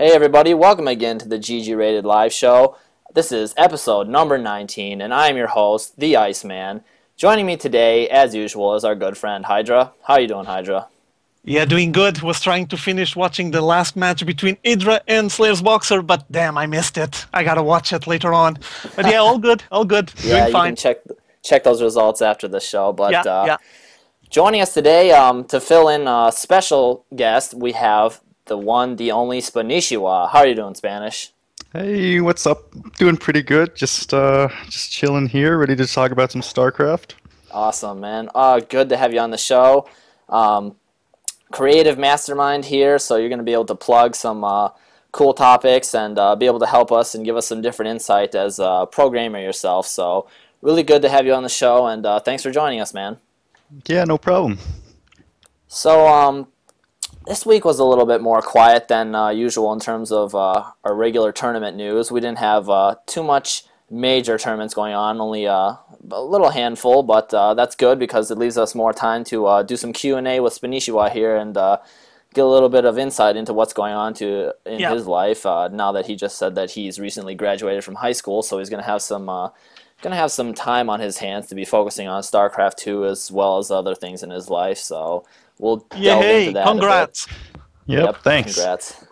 Hey everybody, welcome again to the GGRated live show. This is episode number 19, and I am your host, the Iceman. Joining me today, as usual, is our good friend Hydra. How are you doing, Hydra? Yeah, doing good. Was trying to finish watching the last match between Idra and Slayer's Boxer, but damn, I missed it. I gotta watch it later on. But yeah, all good, all good. Yeah, Doing fine. you can check those results after the show. But Yeah. joining us today to fill in a special guest, we have the one, the only Spanishiwa. How are you doing, Spanish? Hey, what's up? Doing pretty good. Just chilling here, ready to talk about some Starcraft. Awesome, man. Good to have you on the show. Creative mastermind here, so you're going to be able to plug some cool topics and be able to help us and give us some different insight as a programmer yourself. So really good to have you on the show, and thanks for joining us, man. Yeah, no problem. So this week was a little bit more quiet than usual in terms of our regular tournament news. We didn't have too much major tournaments going on, only a little handful, but that's good because it leaves us more time to do some Q&A with Spanishiwa here and get a little bit of insight into what's going on in his life now that he just said that he's recently graduated from high school, so he's going to have some time on his hands to be focusing on StarCraft 2 as well as other things in his life, so we'll delve into that congrats. a bit. Yep, thanks. Congrats.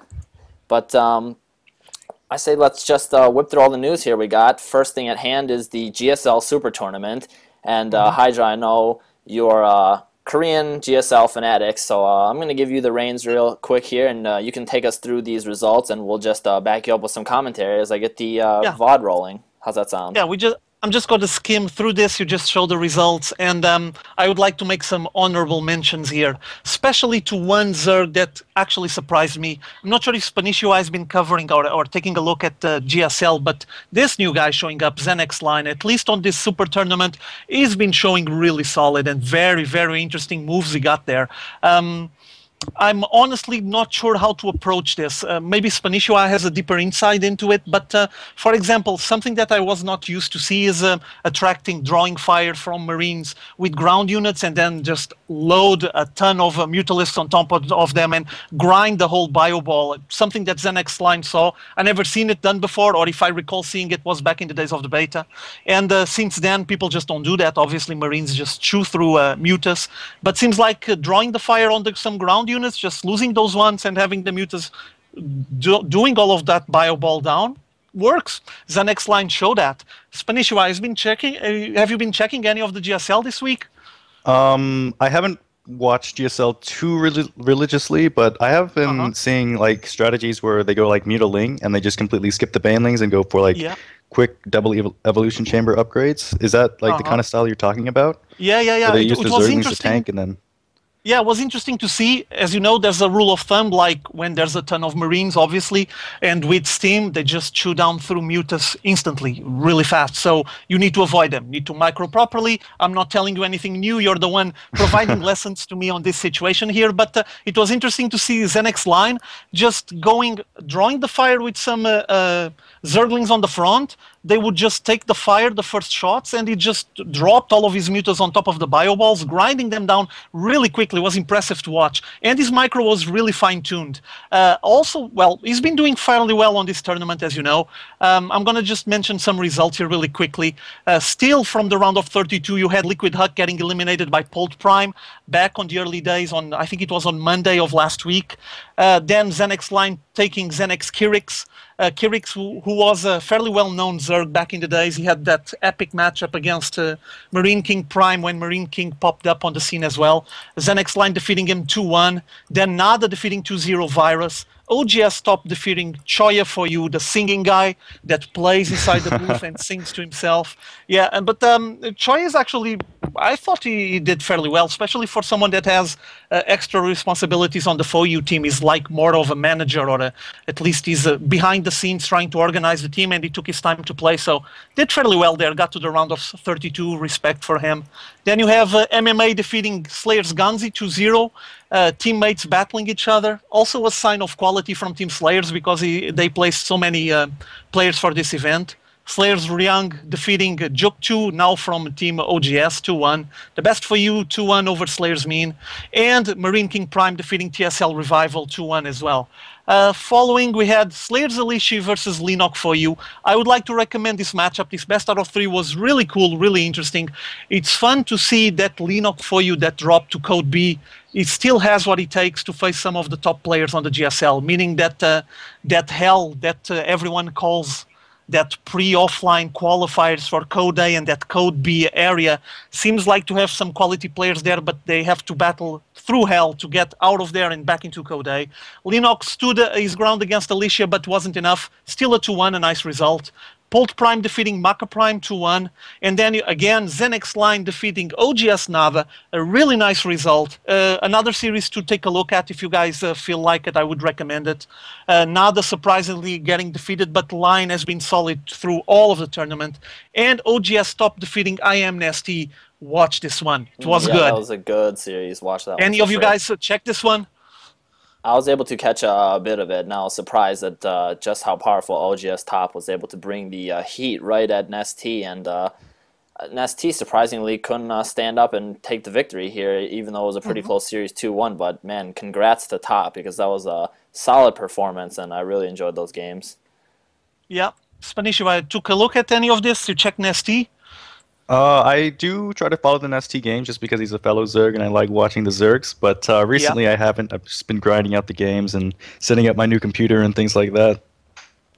But I say let's just whip through all the news here we got. First thing at hand is the GSL Super Tournament. And Hydra, I know you're a Korean GSL fanatic, so I'm going to give you the reins real quick here, and you can take us through these results, and we'll just back you up with some commentary as I get the VOD rolling. How's that sound? Yeah, I'm just going to skim through this. You just show the results, and I would like to make some honorable mentions here, especially to one Zerg that actually surprised me. I'm not sure if Spanishiwa has been covering or taking a look at GSL, but this new guy showing up, Zen-X-Line, at least on this Super Tournament, he's been showing really solid and very, very interesting moves he got there. I'm honestly not sure how to approach this. Maybe Spanishiwa has a deeper insight into it, but for example, something that I was not used to see is drawing fire from Marines with ground units and then just load a ton of Mutalisks on top of them and grind the whole bio ball. Something that Zen-X-Line saw. I never seen it done before, or if I recall seeing it was back in the days of the beta. And since then, people just don't do that. Obviously, Marines just chew through Mutas. But seems like drawing the fire on some ground units, just losing those ones and having the Mutas doing all of that bio ball down works. Zen-X-Line show that. Spanishiwa has been checking. Have you been checking any of the GSL this week? I haven't watched GSL too religiously, but I have been seeing like strategies where they go like Mutaling and they just completely skip the banelings and go for like quick double evolution chamber upgrades. Is that like the kind of style you're talking about? Yeah. Where they use the Zerglings to tank and then... Yeah, it was interesting to see. As you know, there's a rule of thumb, like when there's a ton of Marines, obviously, and with Steam, they just chew down through Mutas instantly, really fast. So you need to avoid them. You need to micro properly. I'm not telling you anything new. You're the one providing lessons to me on this situation here. But it was interesting to see Zen-X-Line just drawing the fire with some Zerglings on the front. They would just take the fire, the first shots, and he just dropped all of his Mutas on top of the bio balls, grinding them down really quickly. It was impressive to watch. And his micro was really fine-tuned. Also, well, he's been doing fairly well on this tournament, as you know. I'm going to just mention some results here really quickly. Still, from the round of 32, you had Liquid Huck getting eliminated by Polt Prime back on the early days, I think it was on Monday of last week. Then Zen-X-Line taking Zen-X Kirix. Kirix, who was a fairly well-known Zerg back in the days. He had that epic matchup against Marine King Prime when Marine King popped up on the scene as well. Zen-X-Line defeating him 2-1. Then Nada defeating 2-0 Virus. OGS top defeating Choya for you, the singing guy that plays inside the booth and sings to himself. Yeah, but Choya is actually, I thought he did fairly well, especially for someone that has extra responsibilities on the FOU team. He's like more of a manager, or at least he's behind the scenes trying to organize the team, and he took his time to play, so did fairly well there, got to the round of 32, respect for him. Then you have MMA defeating Slayer's Ganzi 2-0. Teammates battling each other. Also a sign of quality from Team Slayers because they placed so many players for this event. Slayers Ryang defeating Juk2, now from Team OGS 2-1. The best for you 2-1 over Slayers Mean. And Marine King Prime defeating TSL Revival 2-1 as well. Following, we had Slayers Alicia versus Linok for you. I would like to recommend this matchup. This best out of 3 was really cool, really interesting. It's fun to see that Linok for you that dropped to Code B, it still has what it takes to face some of the top players on the GSL, meaning that that hell that everyone calls that pre-offline qualifiers for Code A and that Code B area seems like to have some quality players there, but they have to battle through hell to get out of there and back into Code A. Linux stood his ground against Alicia, but wasn't enough. Still a 2-1, a nice result. Polt Prime defeating Maka Prime 2-1. And then again, Zenex Line defeating OGS Nava. A really nice result. Another series to take a look at if you guys feel like it. I would recommend it. Nada surprisingly getting defeated, but Line has been solid through all of the tournament. And OGS Top defeating IM Nasty. Watch this one. It was good. That was a good series. Watch that one. Any of you guys check this one? I was able to catch a bit of it, and I was surprised at just how powerful OGS Top was able to bring the heat right at Nesty, and Nesty surprisingly couldn't stand up and take the victory here, even though it was a pretty close series 2-1, but man, congrats to Top, because that was a solid performance, and I really enjoyed those games. Yeah. Spanishiwa, I took a look at any of this. You check Nesty? I do try to follow the NST games just because he's a fellow Zerg and I like watching the Zergs, but recently I haven't. I've just been grinding out the games and setting up my new computer and things like that.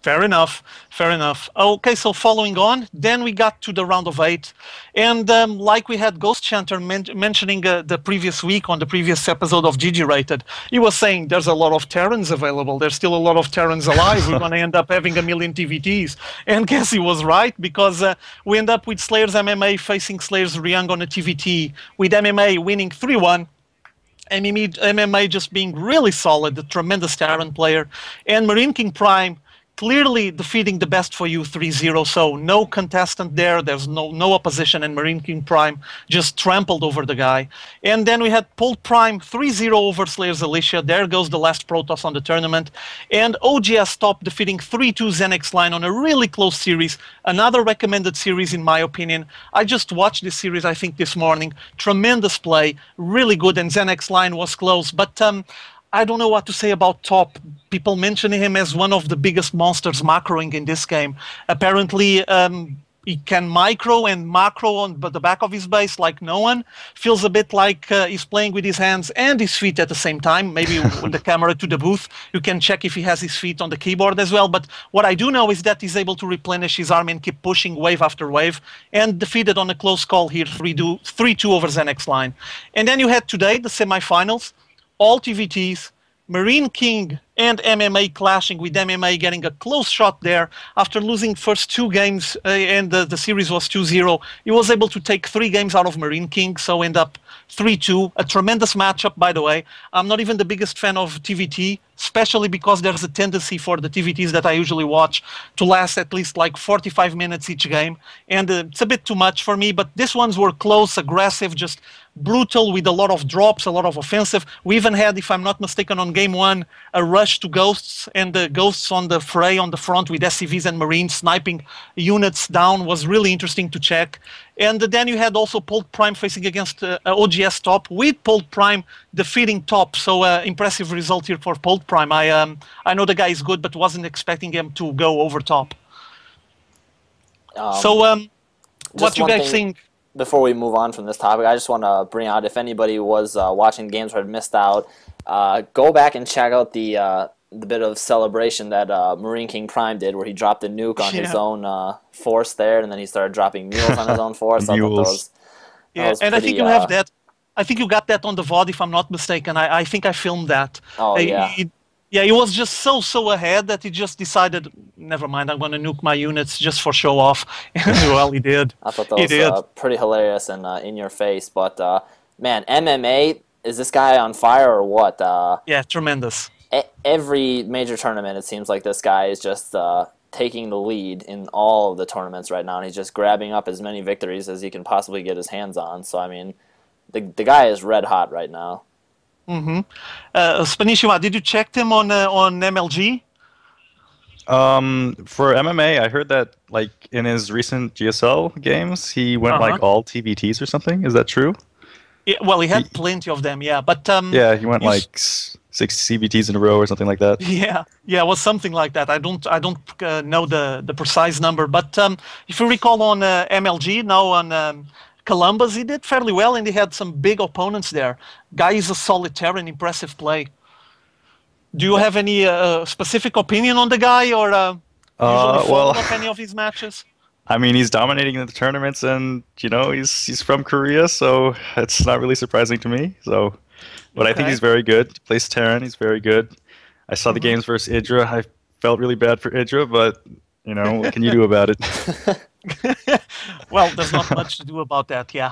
Fair enough. Fair enough. Okay, so following on, then we got to the round of 8. And like we had Ghost Chanter mentioning the previous week on the previous episode of GGRated, he was saying there's a lot of Terrans available. There's still a lot of Terrans alive. We're going to end up having 1 million TVTs. And guess he was right, because we end up with Slayers MMA facing Slayers Ryang on a TVT, with MMA winning 3-1. MMA just being really solid, a tremendous Terran player. And Marine King Prime clearly defeating the best for you 3-0, so no contestant there, there's no opposition, and Marine King Prime just trampled over the guy. And then we had Polt Prime 3-0 over Slayers Alicia. There goes the last Protoss on the tournament. And OGS Top defeating 3-2 Zenex Line on a really close series. Another recommended series in my opinion. I just watched this series, I think, this morning. Tremendous play, really good, and Zenex Line was close. But I don't know what to say about Top. People mention him as one of the biggest monsters macroing in this game. Apparently, he can micro and macro on the back of his base like no one. Feels a bit like he's playing with his hands and his feet at the same time. Maybe with the camera to the booth, you can check if he has his feet on the keyboard as well. But what I do know is that he's able to replenish his army and keep pushing wave after wave, and defeated on a close call here, 3-2 over Zenex Line. And then you had today the semifinals. All TVTs, Marine King and MMA clashing, with MMA getting a close shot there after losing first 2 games, and the series was 2-0. He was able to take 3 games out of Marine King, so end up 3-2. A tremendous matchup, by the way. I'm not even the biggest fan of TVT, especially because there's a tendency for the TVTs that I usually watch to last at least like 45 minutes each game, and it's a bit too much for me, but these ones were close, aggressive, just brutal, with a lot of drops, a lot of offensive. We even had, if I'm not mistaken, on game 1, a rush to Ghosts, and the Ghosts on the fray on the front with SCVs and Marines sniping units down was really interesting to check. And then you had also Polt Prime facing against OGS Top, with Polt Prime defeating Top. So impressive result here for Polt Prime. I know the guy is good, but wasn't expecting him to go over Top. What you guys think? Before we move on from this topic, I just want to bring out, if anybody was watching games or had missed out, go back and check out the bit of celebration that Marine King Prime did, where he dropped a nuke on his own force there, and then he started dropping mules on his own force. I thought that was and I think you have that. I think you got that on the VOD, if I'm not mistaken. I think I filmed that. Oh, yeah. Yeah, he was just so ahead that he just decided, never mind, I'm going to nuke my units just for show off. Well, he did. I thought that was pretty hilarious and in your face. But, man, MMA, is this guy on fire or what? Yeah, tremendous. Every major tournament, it seems like this guy is just taking the lead in all of the tournaments right now, and he's just grabbing up as many victories as he can possibly get his hands on. So, I mean, the guy is red hot right now. Spanishiwa, did you check him on MLG? For MMA, I heard that like in his recent GSL games, he went like all TVTs or something. Is that true? Yeah, well, he had plenty of them, yeah. But yeah, he went like 6 CBTs in a row or something like that. Yeah, it was something like that. I don't know the precise number, but if you recall on MLG now on Columbus, he did fairly well, and he had some big opponents there. Guy is a solitaire and impressive play. Do you have any specific opinion on the guy, or usually follow up any of his matches? I mean, he's dominating in the tournaments, and he's from Korea, so it's not really surprising to me. So, but I think he's very good. He plays Terran, he's very good. I saw the games versus Idra. I felt really bad for Idra, but what can you do about it? Well, there's not much to do about that. Yeah.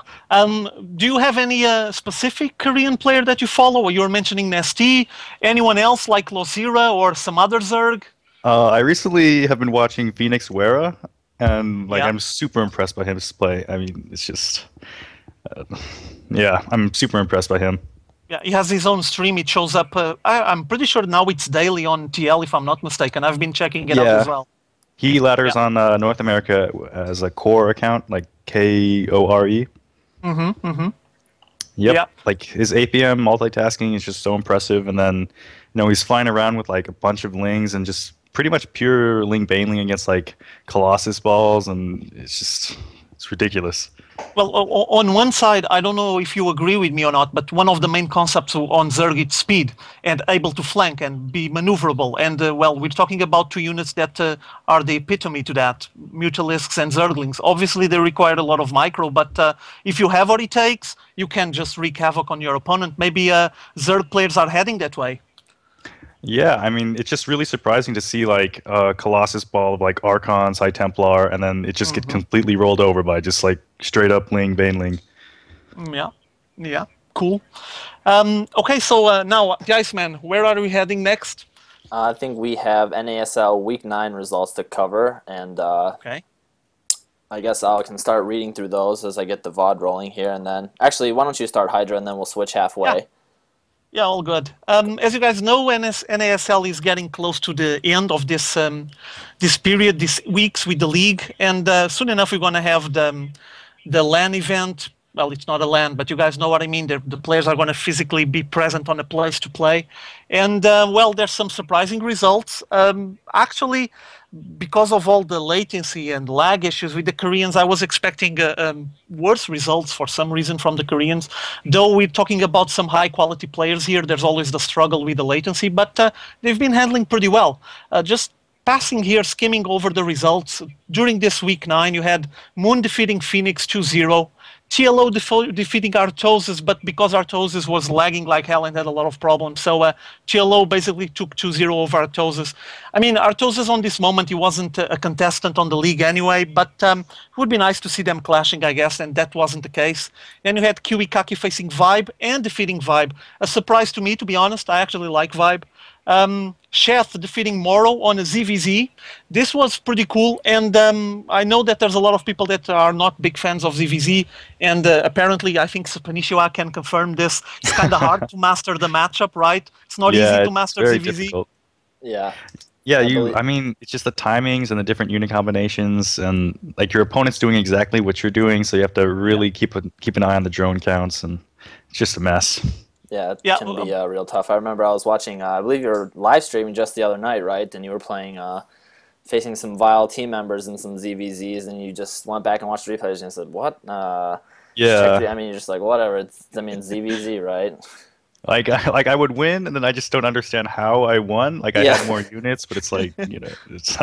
Do you have any specific Korean player that you follow? You were mentioning Nesty. Anyone else like Lozira or some other Zerg? I recently have been watching Phoenix Wera. And I'm super impressed by his play. I mean, it's just, I'm super impressed by him. Yeah, he has his own stream. It shows up. I'm pretty sure now it's daily on TL, if I'm not mistaken. I've been checking it out as well. He ladders on North America as a core account, like KORE. Yep. Like his APM multitasking is just so impressive. And then, he's flying around with like a bunch of lings and just pretty much pure Ling Baneling against like Colossus balls, and it's ridiculous. Well, on one side, I don't know if you agree with me or not, but one of the main concepts on Zerg is speed and able to flank and be maneuverable. And we're talking about two units that are the epitome to that: Mutalisks and Zerglings. Obviously, they require a lot of micro, but if you have what it takes, you can just wreak havoc on your opponent. Maybe Zerg players are heading that way. Yeah, I mean, it's just really surprising to see like a Colossus ball of like Archons, High Templar, and then it just get completely rolled over by just like straight up Ling, Baneling. Yeah, cool. Okay, so now, the Iceman, where are we heading next? I think we have NASL Week 9 results to cover, and I guess I can start reading through those as I get the VOD rolling here, and then... Actually, why don't you start Hydra, and then we'll switch halfway. Yeah, all good. As you guys know, NASL is getting close to the end of this this period, these weeks with the league, and soon enough we're going to have the LAN event. Well, it's not a LAN, but you guys know what I mean. The players are going to physically be present on a place to play. And, there's some surprising results. Actually, because of all the latency and lag issues with the Koreans, I was expecting worse results for some reason from the Koreans. Though we're talking about some high-quality players here, there's always the struggle with the latency, but they've been handling pretty well. Just passing here, skimming over the results, during this Week 9, you had Moon defeating Phoenix 2-0. TLO defeating Artosis, but because Artosis was lagging like hell and had a lot of problems, so TLO basically took 2-0 over Artosis. I mean, Artosis on this moment, he wasn't a contestant on the league anyway, but it would be nice to see them clashing, I guess, and that wasn't the case. Then you had Kiwikaki facing Vibe and defeating Vibe. A surprise to me, to be honest. I actually like Vibe. Sheth defeating Moro on a ZVZ. This was pretty cool, and I know that there's a lot of people that are not big fans of ZVZ, and apparently I think Spanishiwa can confirm this. It's kind of hard to master the matchup, right? It's not easy to master ZVZ. Difficult. Yeah. Yeah, I mean, it's just the timings and the different unit combinations, and like your opponent's doing exactly what you're doing, so you have to really keep an eye on the drone counts, and it's just a mess. Yeah, it can be real tough. I remember I was watching, I believe you were live streaming just the other night, right? And you were playing, facing some Vile team members and some ZVZs, and you just went back and watched the replays and said, what? Yeah. I mean, you're just like, whatever. ZVZ, right? Like I would win, and then I just don't understand how I won. Like I had more units, but it's like, it's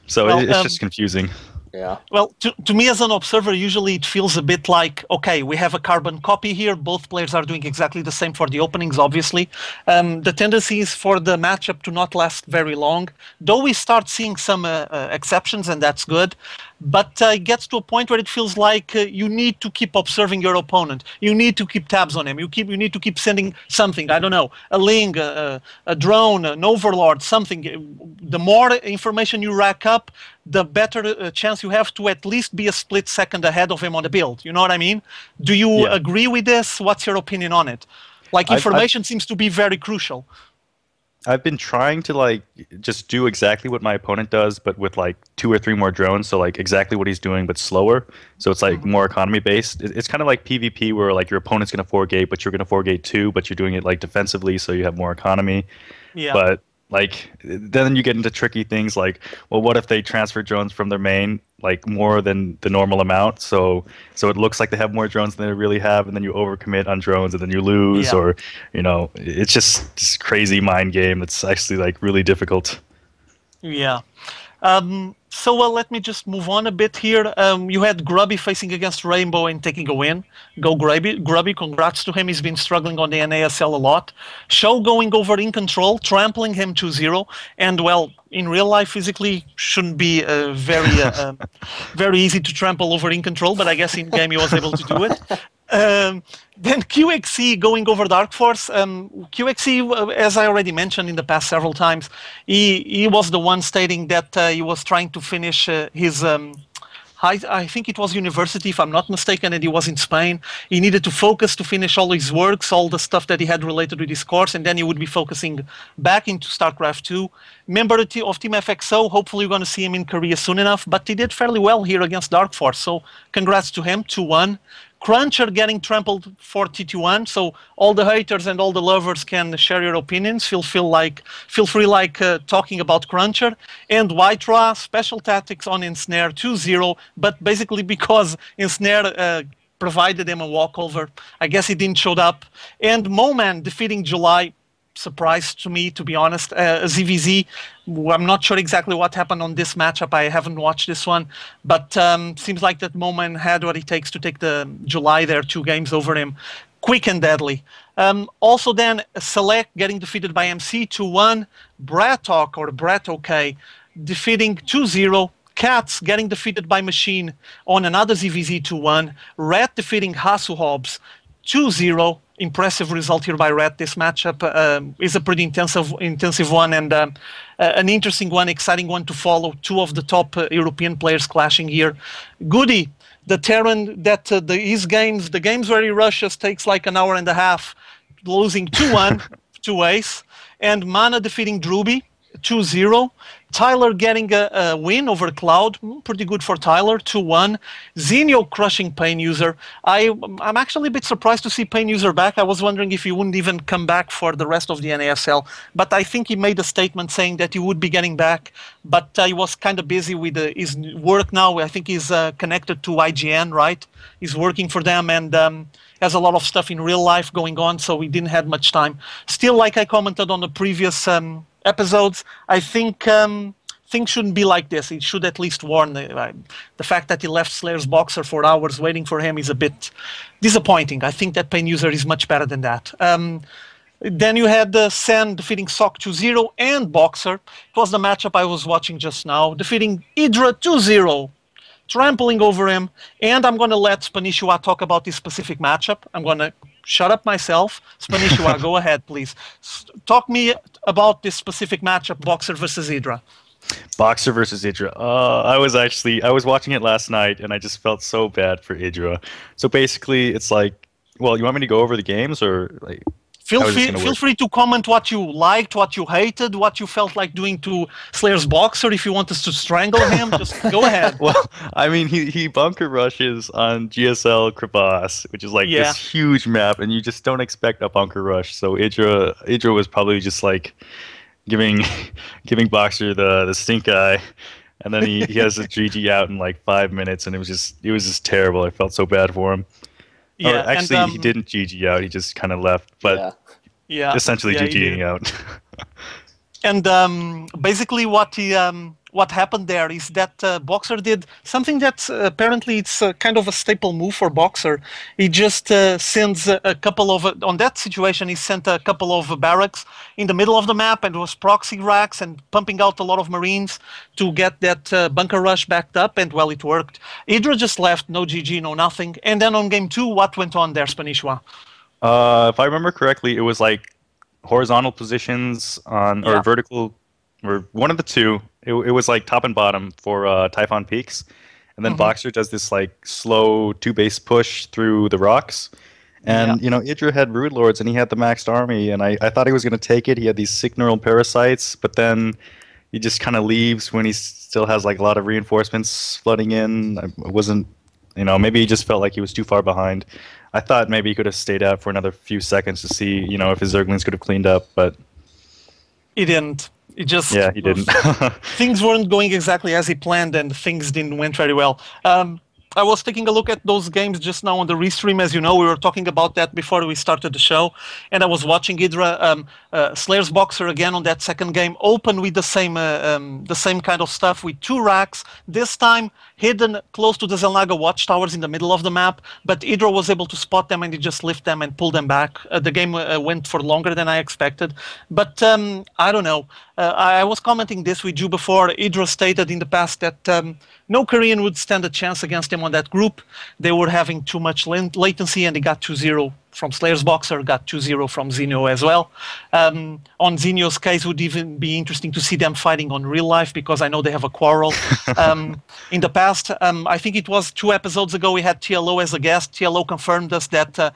so it's just confusing. Yeah. Well, to me as an observer, usually it feels a bit like, okay, we have a carbon copy here. Both players are doing exactly the same for the openings, obviously. The tendency is for the matchup to not last very long, though we start seeing some exceptions, and that's good. But it gets to a point where it feels like you need to keep observing your opponent. You need to keep tabs on him. You need to keep sending something. I don't know, a Ling, a drone, an overlord, something. The more information you rack up, the better chance you have to at least be a split second ahead of him on the build. You know what I mean? Do you agree with this? What's your opinion on it? Like, information seems to be very crucial. I've been trying to like just do exactly what my opponent does, but with like 2 or 3 more drones. So like exactly what he's doing, but slower. So it's like more economy based. It's kind of like PvP where like your opponent's gonna 4-gate, but you're gonna 4-gate too, but you're doing it like defensively, so you have more economy. Yeah. But like then you get into tricky things like, well, what if they transfer drones from their main like more than the normal amount? So it looks like they have more drones than they really have, and then you overcommit on drones, and then you lose, Yeah. or it's just this crazy mind game that's actually like really difficult. Yeah. So, well, let me just move on a bit here. You had Grubby facing against Rainbow and taking a win. Go Grubby. Grubby, congrats to him. He's been struggling on the NASL a lot. Show going over in control, trampling him 2-0. And, well, in real life, physically, shouldn't be very easy to trample over in control, but I guess in game he was able to do it. Then QXE going over Dark Force. QXE, as I already mentioned in the past several times, he was the one stating that he was trying to finish his I think it was university, if I'm not mistaken, and he was in Spain. He needed to focus to finish all his works, all the stuff that he had related with his course, and then he would be focusing back into StarCraft 2. Member of Team FXO, hopefully we're going to see him in Korea soon enough, but he did fairly well here against Dark Force, so congrats to him, 2-1. Cruncher getting trampled 40-1, so all the haters and all the lovers can share your opinions. Feel free talking about Cruncher. And Whitera, special tactics on Ensnare 2-0, but basically because Ensnare provided him a walkover. I guess he didn't show up. And Moman defeating July. Surprise to me, to be honest. ZVZ, I'm not sure exactly what happened on this matchup. I haven't watched this one, but seems like that Moment had what it takes to take the July there, 2 games over him. Quick and deadly. Also then, Select getting defeated by MC 2-1. Bratok, or Bratok, defeating 2-0. Cats getting defeated by Machine on another ZVZ 2-1. Rat defeating Hasu Hobbs 2-0. Impressive result here by Red. This matchup is a pretty intensive one, and an interesting one, exciting one to follow. 2 of the top European players clashing here. Goody, the Terran that the games where he rushes takes like an hour and a half, losing 2-1 to Ace, and Mana defeating Druby 2-0. Tyler getting a win over Cloud, pretty good for Tyler, 2-1. Zenio crushing Pain User. I'm actually a bit surprised to see Pain User back. I was wondering if he wouldn't even come back for the rest of the NASL, but I think he made a statement saying that he would be getting back, but he was kind of busy with his work now. I think he's connected to IGN, right? He's working for them and has a lot of stuff in real life going on, so he didn't have much time. Still, like I commented on the previous episodes, I think things shouldn't be like this. It should at least warn. The fact that he left Slayer's Boxer for hours waiting for him is a bit disappointing. I think that Pain User is much better than that. Then you had Sen defeating Sock 2-0 and Boxer. It was the matchup I was watching just now, defeating Idra 2-0. Trampling over him, and I'm going to let Spanishiwa talk about this specific matchup. I'm going to shut up myself. Spanishiwa, go ahead, please. Talk me about this specific matchup, Boxer versus Idra. Boxer versus Idra. I was watching it last night, and I just felt so bad for Idra. So basically, it's like, well, you want me to go over the games, or like? Feel free to comment what you liked, what you hated, what you felt like doing to Slayer's Boxer. If you want us to strangle him, just go ahead. Well, I mean, he bunker rushes on GSL Crevasse, which is like this huge map, and you just don't expect a bunker rush. So Idra was probably just like giving Boxer the stink eye, and then he has a GG out in like 5 minutes, and it was just terrible. I felt so bad for him. Yeah, actually, he didn't GG out. He just kind of left, but essentially GGing out. And basically, what happened there is that Boxer did something that apparently it's kind of a staple move for Boxer. He just sends a couple of on that situation. He sent a couple of barracks in the middle of the map and was proxy racks and pumping out a lot of Marines to get that bunker rush backed up. And well, it worked. Idra just left, no GG, no nothing. And then on game 2, what went on there, Spanishiwa? If I remember correctly, it was like horizontal positions on or vertical, or one of the two. It was like top and bottom for Typhon Peaks, and then Boxer does this like slow 2-base push through the rocks, And, Idra had Brood Lords, and he had the maxed army, and I thought he was going to take it. He had these sick neural parasites, but then he just kind of leaves when he still has, like, a lot of reinforcements flooding in. I wasn't, maybe he just felt like he was too far behind. I thought maybe he could have stayed out for another few seconds to see, if his Zerglings could have cleaned up, but... He didn't. He didn't. Things weren't going exactly as he planned, and things didn't went very well. I was taking a look at those games just now on the restream. As you know, we were talking about that before we started the show, and I was watching Idra, Slayer's Boxer again on that second game, open with the same kind of stuff with 2 racks. This time hidden close to the Zelnaga watchtowers in the middle of the map, but Idra was able to spot them and he just lift them and pull them back. The game went for longer than I expected, but I don't know. I was commenting this with you before. Idra stated in the past that no Korean would stand a chance against him on that group. They were having too much latency, and they got 2-0 from Slayer's Boxer, got 2-0 from Zinio as well. On Zinio's case, would even be interesting to see them fighting on real life, because I know they have a quarrel. In the past, I think it was 2 episodes ago, we had TLO as a guest. TLO confirmed us that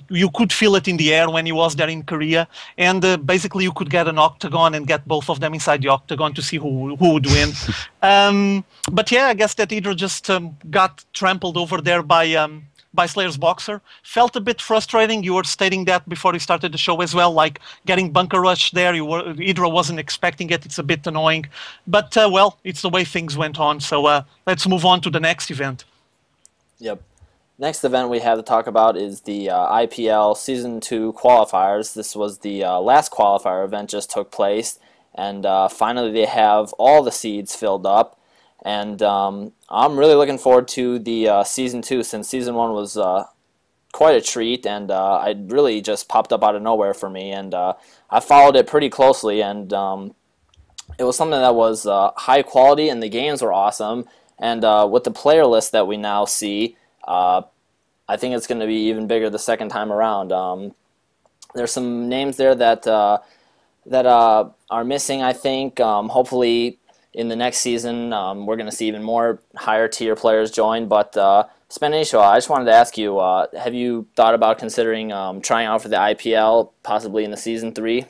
you could feel it in the air when he was there in Korea, and basically you could get an octagon and get both of them inside the octagon to see who would win. But yeah, I guess that Idra just got trampled over there by Slayer's Boxer. Felt a bit frustrating. You were stating that before we started the show as well, like getting bunker rush there. Idra wasn't expecting it. It's a bit annoying. But, well, it's the way things went on. So let's move on to the next event. Yep. Next event we have to talk about is the IPL Season 2 qualifiers. This was the last qualifier event just took place. And finally they have all the seeds filled up. And I'm really looking forward to the Season 2, since Season 1 was quite a treat, and it really just popped up out of nowhere for me, and I followed it pretty closely, and it was something that was high quality, and the games were awesome, and with the player list that we now see, I think it's going to be even bigger the second time around. There's some names there that are missing, I think. Hopefully in the next season, we're going to see even more higher tier players join. But Spanishiwa, I just wanted to ask you, have you thought about considering trying out for the IPL, possibly in the Season 3?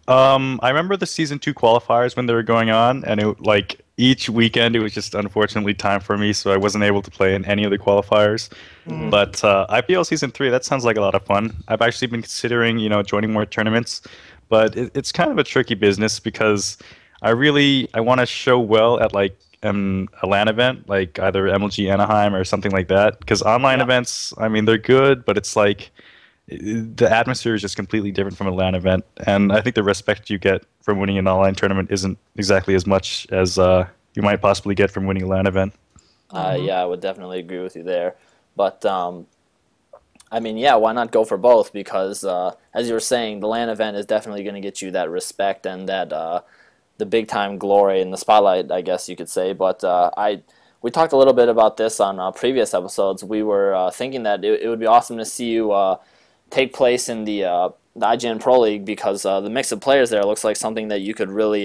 I remember the Season 2 qualifiers when they were going on, and each weekend it was just unfortunately time for me, so I wasn't able to play in any of the qualifiers. Mm-hmm. But IPL Season 3, that sounds like a lot of fun. I've actually been considering, joining more tournaments, but it's kind of a tricky business because I want to show well at a LAN event, like either MLG Anaheim or something like that. Because online events, I mean, they're good, but it's the atmosphere is just completely different from a LAN event. And I think the respect you get from winning an online tournament isn't exactly as much as you might possibly get from winning a LAN event. Yeah, I would definitely agree with you there. But, I mean, yeah, why not go for both? Because, as you were saying, the LAN event is definitely going to get you that respect and that the big-time glory in the spotlight, I guess you could say. But we talked a little bit about this on previous episodes. We were thinking that it would be awesome to see you take place in the IGN Pro League, because the mix of players there looks like something that you could really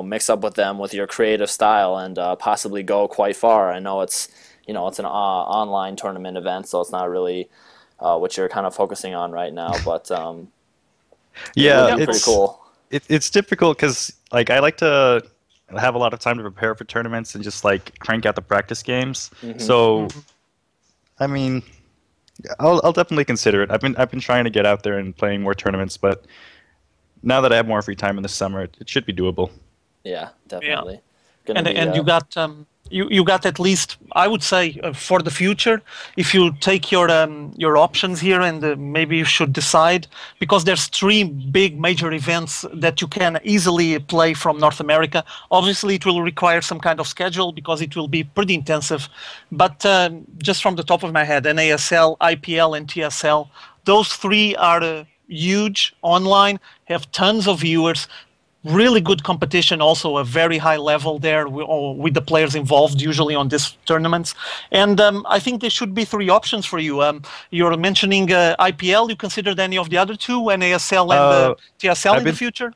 mix up with them with your creative style and possibly go quite far. I know it's it's an online tournament event, so it's not really what you're kind of focusing on right now. But yeah, it's pretty cool. It's difficult because I like to have a lot of time to prepare for tournaments and just crank out the practice games. Mm-hmm. So, I mean, I'll definitely consider it. I've been trying to get out there and playing more tournaments, but now that I have more free time in the summer, it should be doable. Yeah, definitely. Yeah. And you got you got at least, I would say, for the future, if you take your options here, and maybe you should decide, because there's 3 big major events that you can easily play from North America. Obviously, it will require some kind of schedule because it will be pretty intensive. But just from the top of my head, NASL, IPL, and TSL, those 3 are huge online, have tons of viewers. Really good competition, also a very high level there with the players involved usually on these tournaments. And I think there should be 3 options for you. You're mentioning IPL. You considered any of the other 2, NASL and TSL in the future?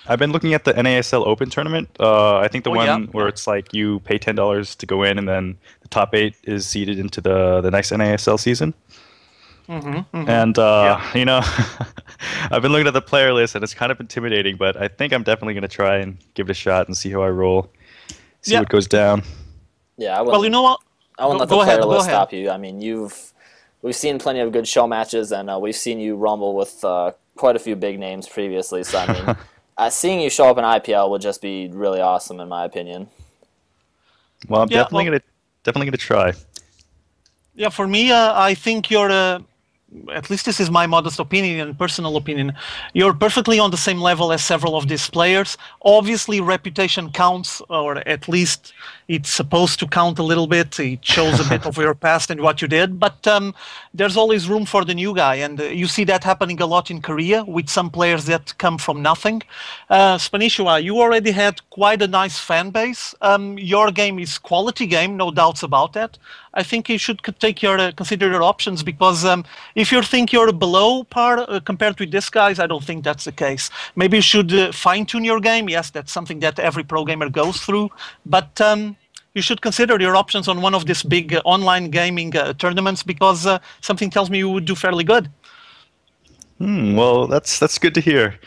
I've been looking at the NASL Open tournament. I think the one where it's you pay $10 to go in, and then the top 8 is seeded into the next NASL season. And you know, I've been looking at the player list, and it's kind of intimidating. But I think I'm definitely going to try and give it a shot and see how I roll, see what goes down. Yeah, Well, you know what? I wouldn't let the Go player ahead. Go list ahead. stop you. I mean, we've seen plenty of good show matches, and we've seen you rumble with quite a few big names previously. So I mean, seeing you show up in IPL would just be really awesome, in my opinion. Well, I'm Yeah. definitely gonna try. Yeah. For me, I think you're. At least this is my modest opinion and personal opinion, you're perfectly on the same level as several of these players. Obviously, reputation counts, or at least it's supposed to count a little bit. It shows a bit of your past and what you did, but there's always room for the new guy, and you see that happening a lot in Korea with some players that come from nothing. Spanishiwa, you already had quite a nice fan base. Your game is quality game, no doubts about that. I think you should consider your options, because if you think you're below par compared with these guys, I don't think that's the case. Maybe you should fine-tune your game. Yes, that's something that every pro gamer goes through, but you should consider your options on one of these big online gaming tournaments, because something tells me you would do fairly good. Well, that's good to hear.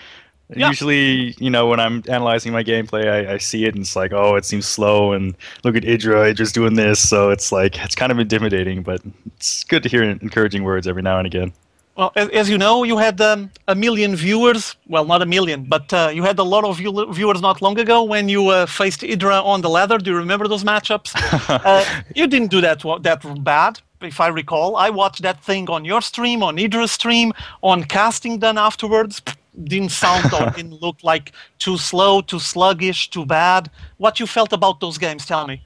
Yeah. Usually, you know, when I'm analyzing my gameplay, I see it and it's like, oh, it seems slow, and look at Idra's doing this, so it's like, it's kind of intimidating, but it's good to hear encouraging words every now and again. Well, as you know, you had a million viewers. Well, not a million, but you had a lot of viewers not long ago when you faced Idra on the ladder. Do you remember those matchups? You didn't do that bad, if I recall. I watched that thing on your stream, on Idra's stream, on casting done afterwards. Didn't sound or didn't look like too slow, too sluggish, too bad. What you felt about those games, tell me.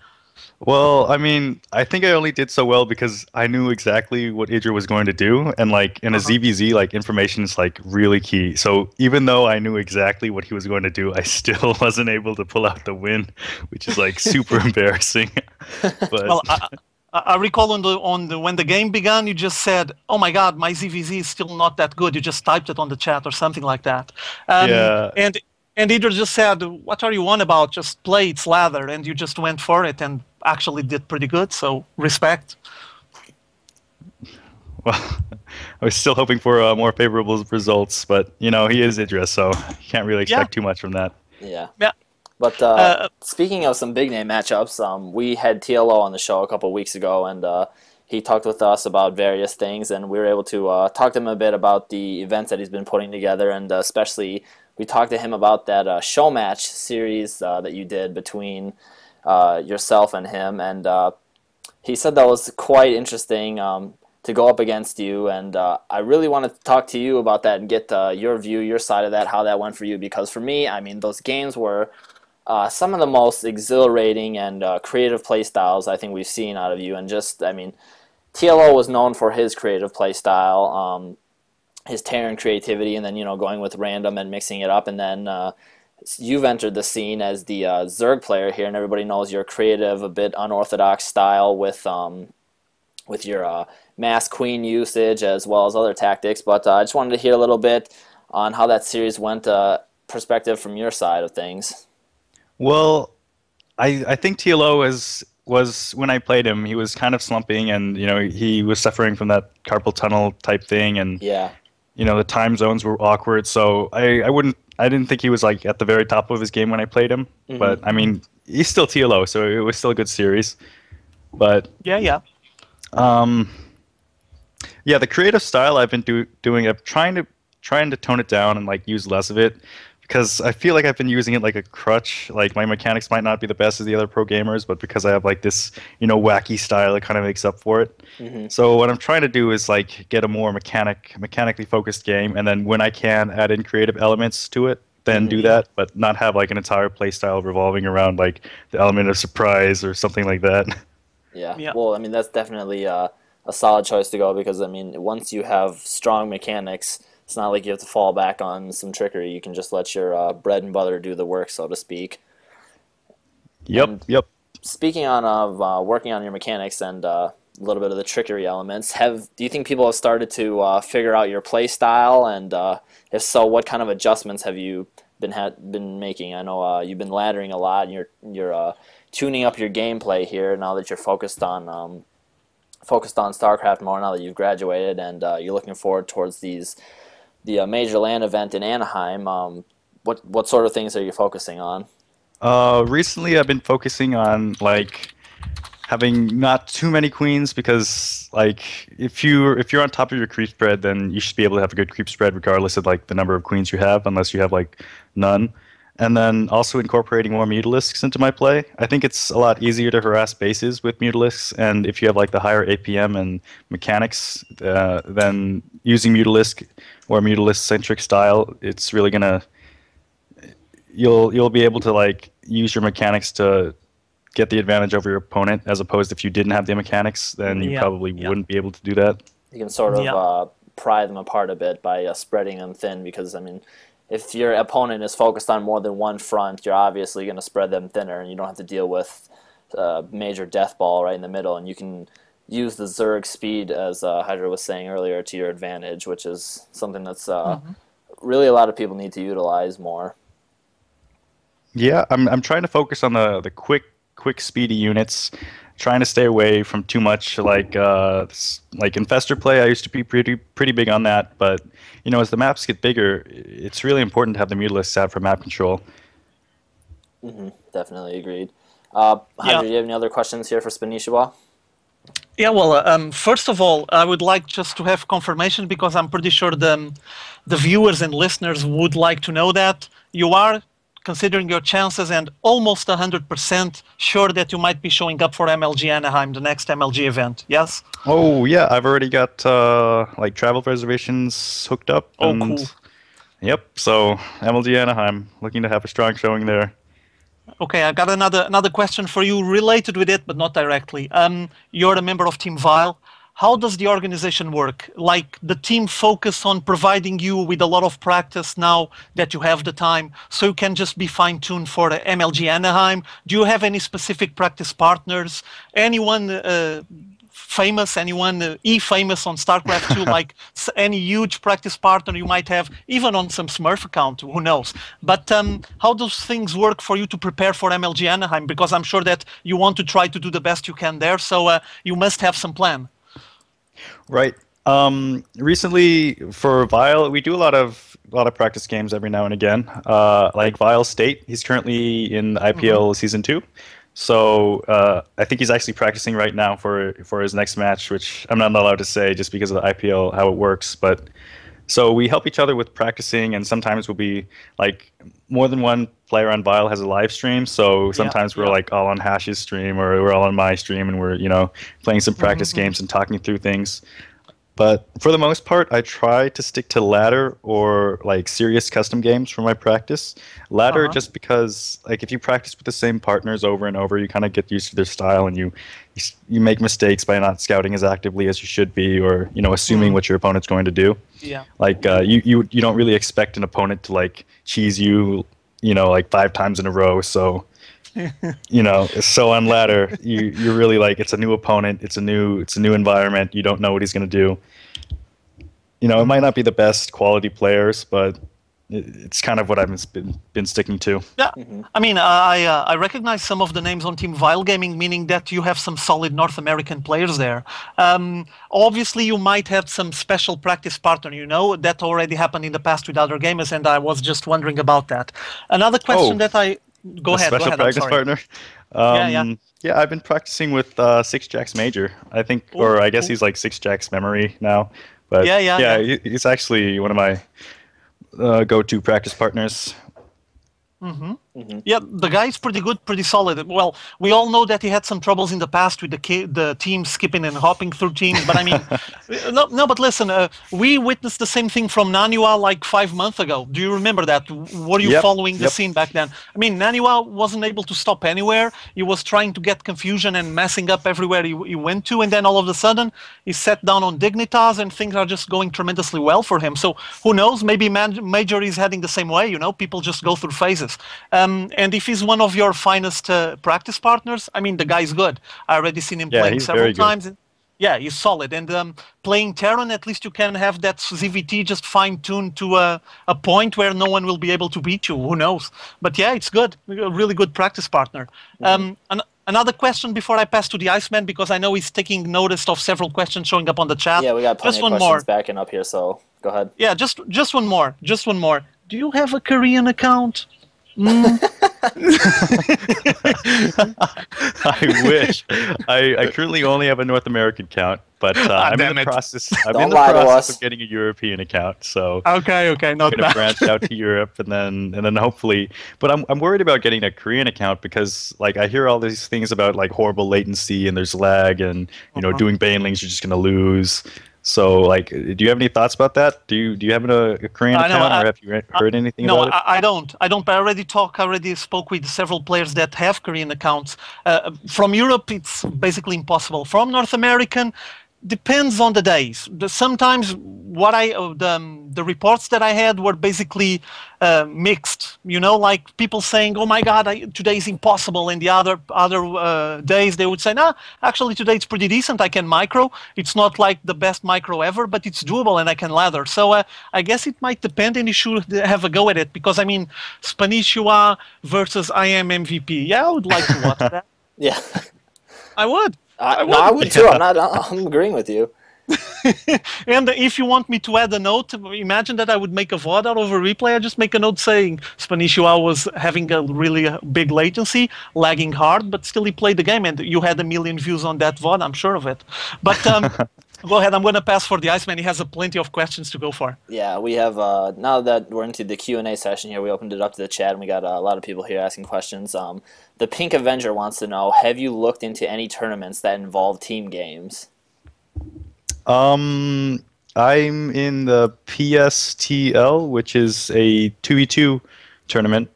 Well, I mean, I think I only did so well because I knew exactly what Idra was going to do, and like in a ZVZ, like information is like really key. So even though I knew exactly what he was going to do, I still wasn't able to pull out the win, which is like super embarrassing. But well, I recall when the game began, you just said, "Oh my God, my ZVZ is still not that good." You just typed it on the chat or something like that. Yeah. And Idra just said, "What are you on about? Just play, it's lather," and you just went for it and actually did pretty good. So respect. Well, I was still hoping for more favorable results, but you know, he is Idris, so you can't really expect too much from that. Yeah. Yeah. But speaking of some big name matchups, we had TLO on the show a couple of weeks ago, and he talked with us about various things, and we were able to talk to him a bit about the events that he's been putting together, and especially we talked to him about that show match series that you did between yourself and him, and he said that was quite interesting to go up against you, and I really wanted to talk to you about that and get your view, your side of that, how that went for you, because for me, I mean, those games were some of the most exhilarating and creative play styles I think we've seen out of you. And just, I mean, TLO was known for his creative play style, his Terran creativity, and then, you know, going with random and mixing it up. And then you've entered the scene as the Zerg player here, and everybody knows your creative, a bit unorthodox style with your mass queen usage as well as other tactics. But I just wanted to hear a little bit on how that series went, perspective from your side of things. Well, I think TLO was when I played him, he was kind of slumping, and you know, he was suffering from that carpal tunnel type thing, and yeah, you know, the time zones were awkward. So I didn't think he was like at the very top of his game when I played him. Mm-hmm. But I mean, he's still TLO, so it was still a good series. But yeah, the creative style I've been doing, I'm trying to tone it down and like use less of it, because I feel like I've been using it like a crutch. Like my mechanics might not be the best as the other pro gamers, but because I have like this, you know, wacky style, it kind of makes up for it. Mm-hmm. So what I'm trying to do is like get a more mechanically focused game, and then when I can add in creative elements to it, then do that, but not have like an entire play style revolving around like the element of surprise or something like that. Yeah. Well, I mean, that's definitely a solid choice to go, because I mean, once you have strong mechanics, it's not like you have to fall back on some trickery. You can just let your bread and butter do the work, so to speak. Yep. Speaking of working on your mechanics and a little bit of the trickery elements, do you think people have started to figure out your play style? And if so, what kind of adjustments have you been making? I know you've been laddering a lot, and you're tuning up your gameplay here now that you're focused on focused on Starcraft more now that you've graduated, and you're looking forward towards the major LAN event in Anaheim. What sort of things are you focusing on? Recently, I've been focusing on like having not too many queens because like if you're on top of your creep spread, then you should be able to have a good creep spread regardless of like the number of queens you have, unless you have like none. And then also incorporating more mutalisks into my play. I think it's a lot easier to harass bases with mutalisks, and if you have like the higher APM and mechanics, then using mutalisk or mutalisk-centric style, it's really gonna you'll be able to like use your mechanics to get the advantage over your opponent, as opposed to if you didn't have the mechanics, then you probably wouldn't be able to do that. You can sort of pry them apart a bit by spreading them thin, because I mean, if your opponent is focused on more than one front, you're obviously going to spread them thinner, and you don't have to deal with major death ball right in the middle, and you can use the Zerg speed, as Hydra was saying earlier, to your advantage, which is something that's really a lot of people need to utilize more. Yeah, I'm trying to focus on the quick, speedy units, trying to stay away from too much like infestor play. I used to be pretty big on that, but you know, as the maps get bigger, it's really important to have the mutalisks out for map control. Definitely agreed. Hydra, do you have any other questions here for Spanishiwa? Yeah, well, first of all, I would like just to have confirmation, because I'm pretty sure the viewers and listeners would like to know that you are considering your chances and almost 100% sure that you might be showing up for MLG Anaheim, the next MLG event, yes? Oh, yeah, I've already got like travel reservations hooked up. Oh, cool. Yep, so MLG Anaheim, looking to have a strong showing there. Okay, I got another question for you related with it, but not directly. You're a member of Team Vile. How does the organization work? Like, the team focus on providing you with a lot of practice now that you have the time, so you can just be fine-tuned for the MLG Anaheim? Do you have any specific practice partners? Anyone famous, anyone E-famous on StarCraft 2, like any huge practice partner you might have, even on some Smurf account, who knows? But how do things work for you to prepare for MLG Anaheim? Because I'm sure that you want to try to do the best you can there, so you must have some plan. Right. Recently for Vile, we do a lot of practice games every now and again. Like Vile State, he's currently in IPL Season 2. So I think he's actually practicing right now for his next match, which I'm not allowed to say just because of the IPL, how it works. But so we help each other with practicing, and sometimes we'll be like more than one player on Vile has a live stream. So sometimes we're like all on Hash's stream, or we're all on my stream, and we're, you know, playing some practice games and talking through things. But for the most part, I try to stick to ladder or like serious custom games for my practice. Ladder just because like if you practice with the same partners over and over, you kind of get used to their style, and you make mistakes by not scouting as actively as you should be, or, you know, assuming what your opponent's going to do. Yeah. Like you don't really expect an opponent to like cheese you, you know, like 5 times in a row. So you know, so on ladder, you're really like, it's a new opponent, it's a new environment. You don't know what he's going to do. You know, it might not be the best quality players, but it's kind of what I've been sticking to. Yeah, I mean, I recognize some of the names on Team Vile Gaming, meaning that you have some solid North American players there. Obviously, you might have some special practice partner, you know, that already happened in the past with other gamers, and I was just wondering about that. Another question that I... Go ahead. Special practice partner. Yeah, I've been practicing with Six Jacks Major. I think, or I guess he's like Six Jacks Memory now. But yeah, he's actually one of my go-to practice partners. Yeah, the guy's pretty good, pretty solid. Well, we all know that he had some troubles in the past with the team skipping and hopping through teams. But I mean, no. But listen, we witnessed the same thing from Naniwa like 5 months ago. Do you remember that? Were you following the scene back then? I mean, Naniwa wasn't able to stop anywhere. He was trying to get confusion and messing up everywhere he went to, and then all of a sudden he sat down on Dignitas, and things are just going tremendously well for him. So who knows? Maybe Major is heading the same way. You know, people just go through phases. And if he's one of your finest practice partners, I mean, the guy's good. I already seen him playing several times. Yeah, he's solid. And playing Terran, at least you can have that ZVT just fine-tuned to a point where no one will be able to beat you. Who knows? But yeah, it's good. A really good practice partner. Another question before I pass to the Iceman, because I know he's taking notice of several questions showing up on the chat. Yeah, we got plenty just of one questions more. backing up here, so go ahead. Yeah, just one more. Just one more. Do you have a Korean account? I wish. I currently only have a North American account, but I'm in the process. I'm in the process of getting a European account. So okay, not I'm gonna branch out to Europe, and then hopefully. But I'm worried about getting a Korean account because like I hear all these things about like horrible latency and there's lag and doing banelings you're just gonna lose. So, like, do you have any thoughts about that? Do you have a Korean account, or have you heard anything about it? No, I don't. But I already spoke with several players that have Korean accounts. From Europe, it's basically impossible. From North American, depends on the days. Sometimes the reports that I had were basically mixed. Like people saying, "Oh my God, today is impossible," and the other days they would say, "Nah, actually today it's pretty decent. I can micro. It's not like the best micro ever, but it's doable and I can lather." So I guess it might depend, and you should have a go at it because I mean, Spanishiwa versus I am MVP. Yeah, I would like to watch that. Yeah, I would. I would too. I'm agreeing with you. And if you want me to add a note, imagine that I would make a VOD out of a replay. I just make a note saying Spanishiwa was having a really big latency, lagging hard, but still he played the game, and you had 1 million views on that VOD. I'm sure of it. But go ahead. I'm going to pass for the Iceman. He has plenty of questions to go for. Yeah, we have, now that we're into the Q&A session here, we opened it up to the chat, and we got a lot of people here asking questions. The Pink Avenger wants to know, have you looked into any tournaments that involve team games? I'm in the PSTL, which is a 2v2 tournament.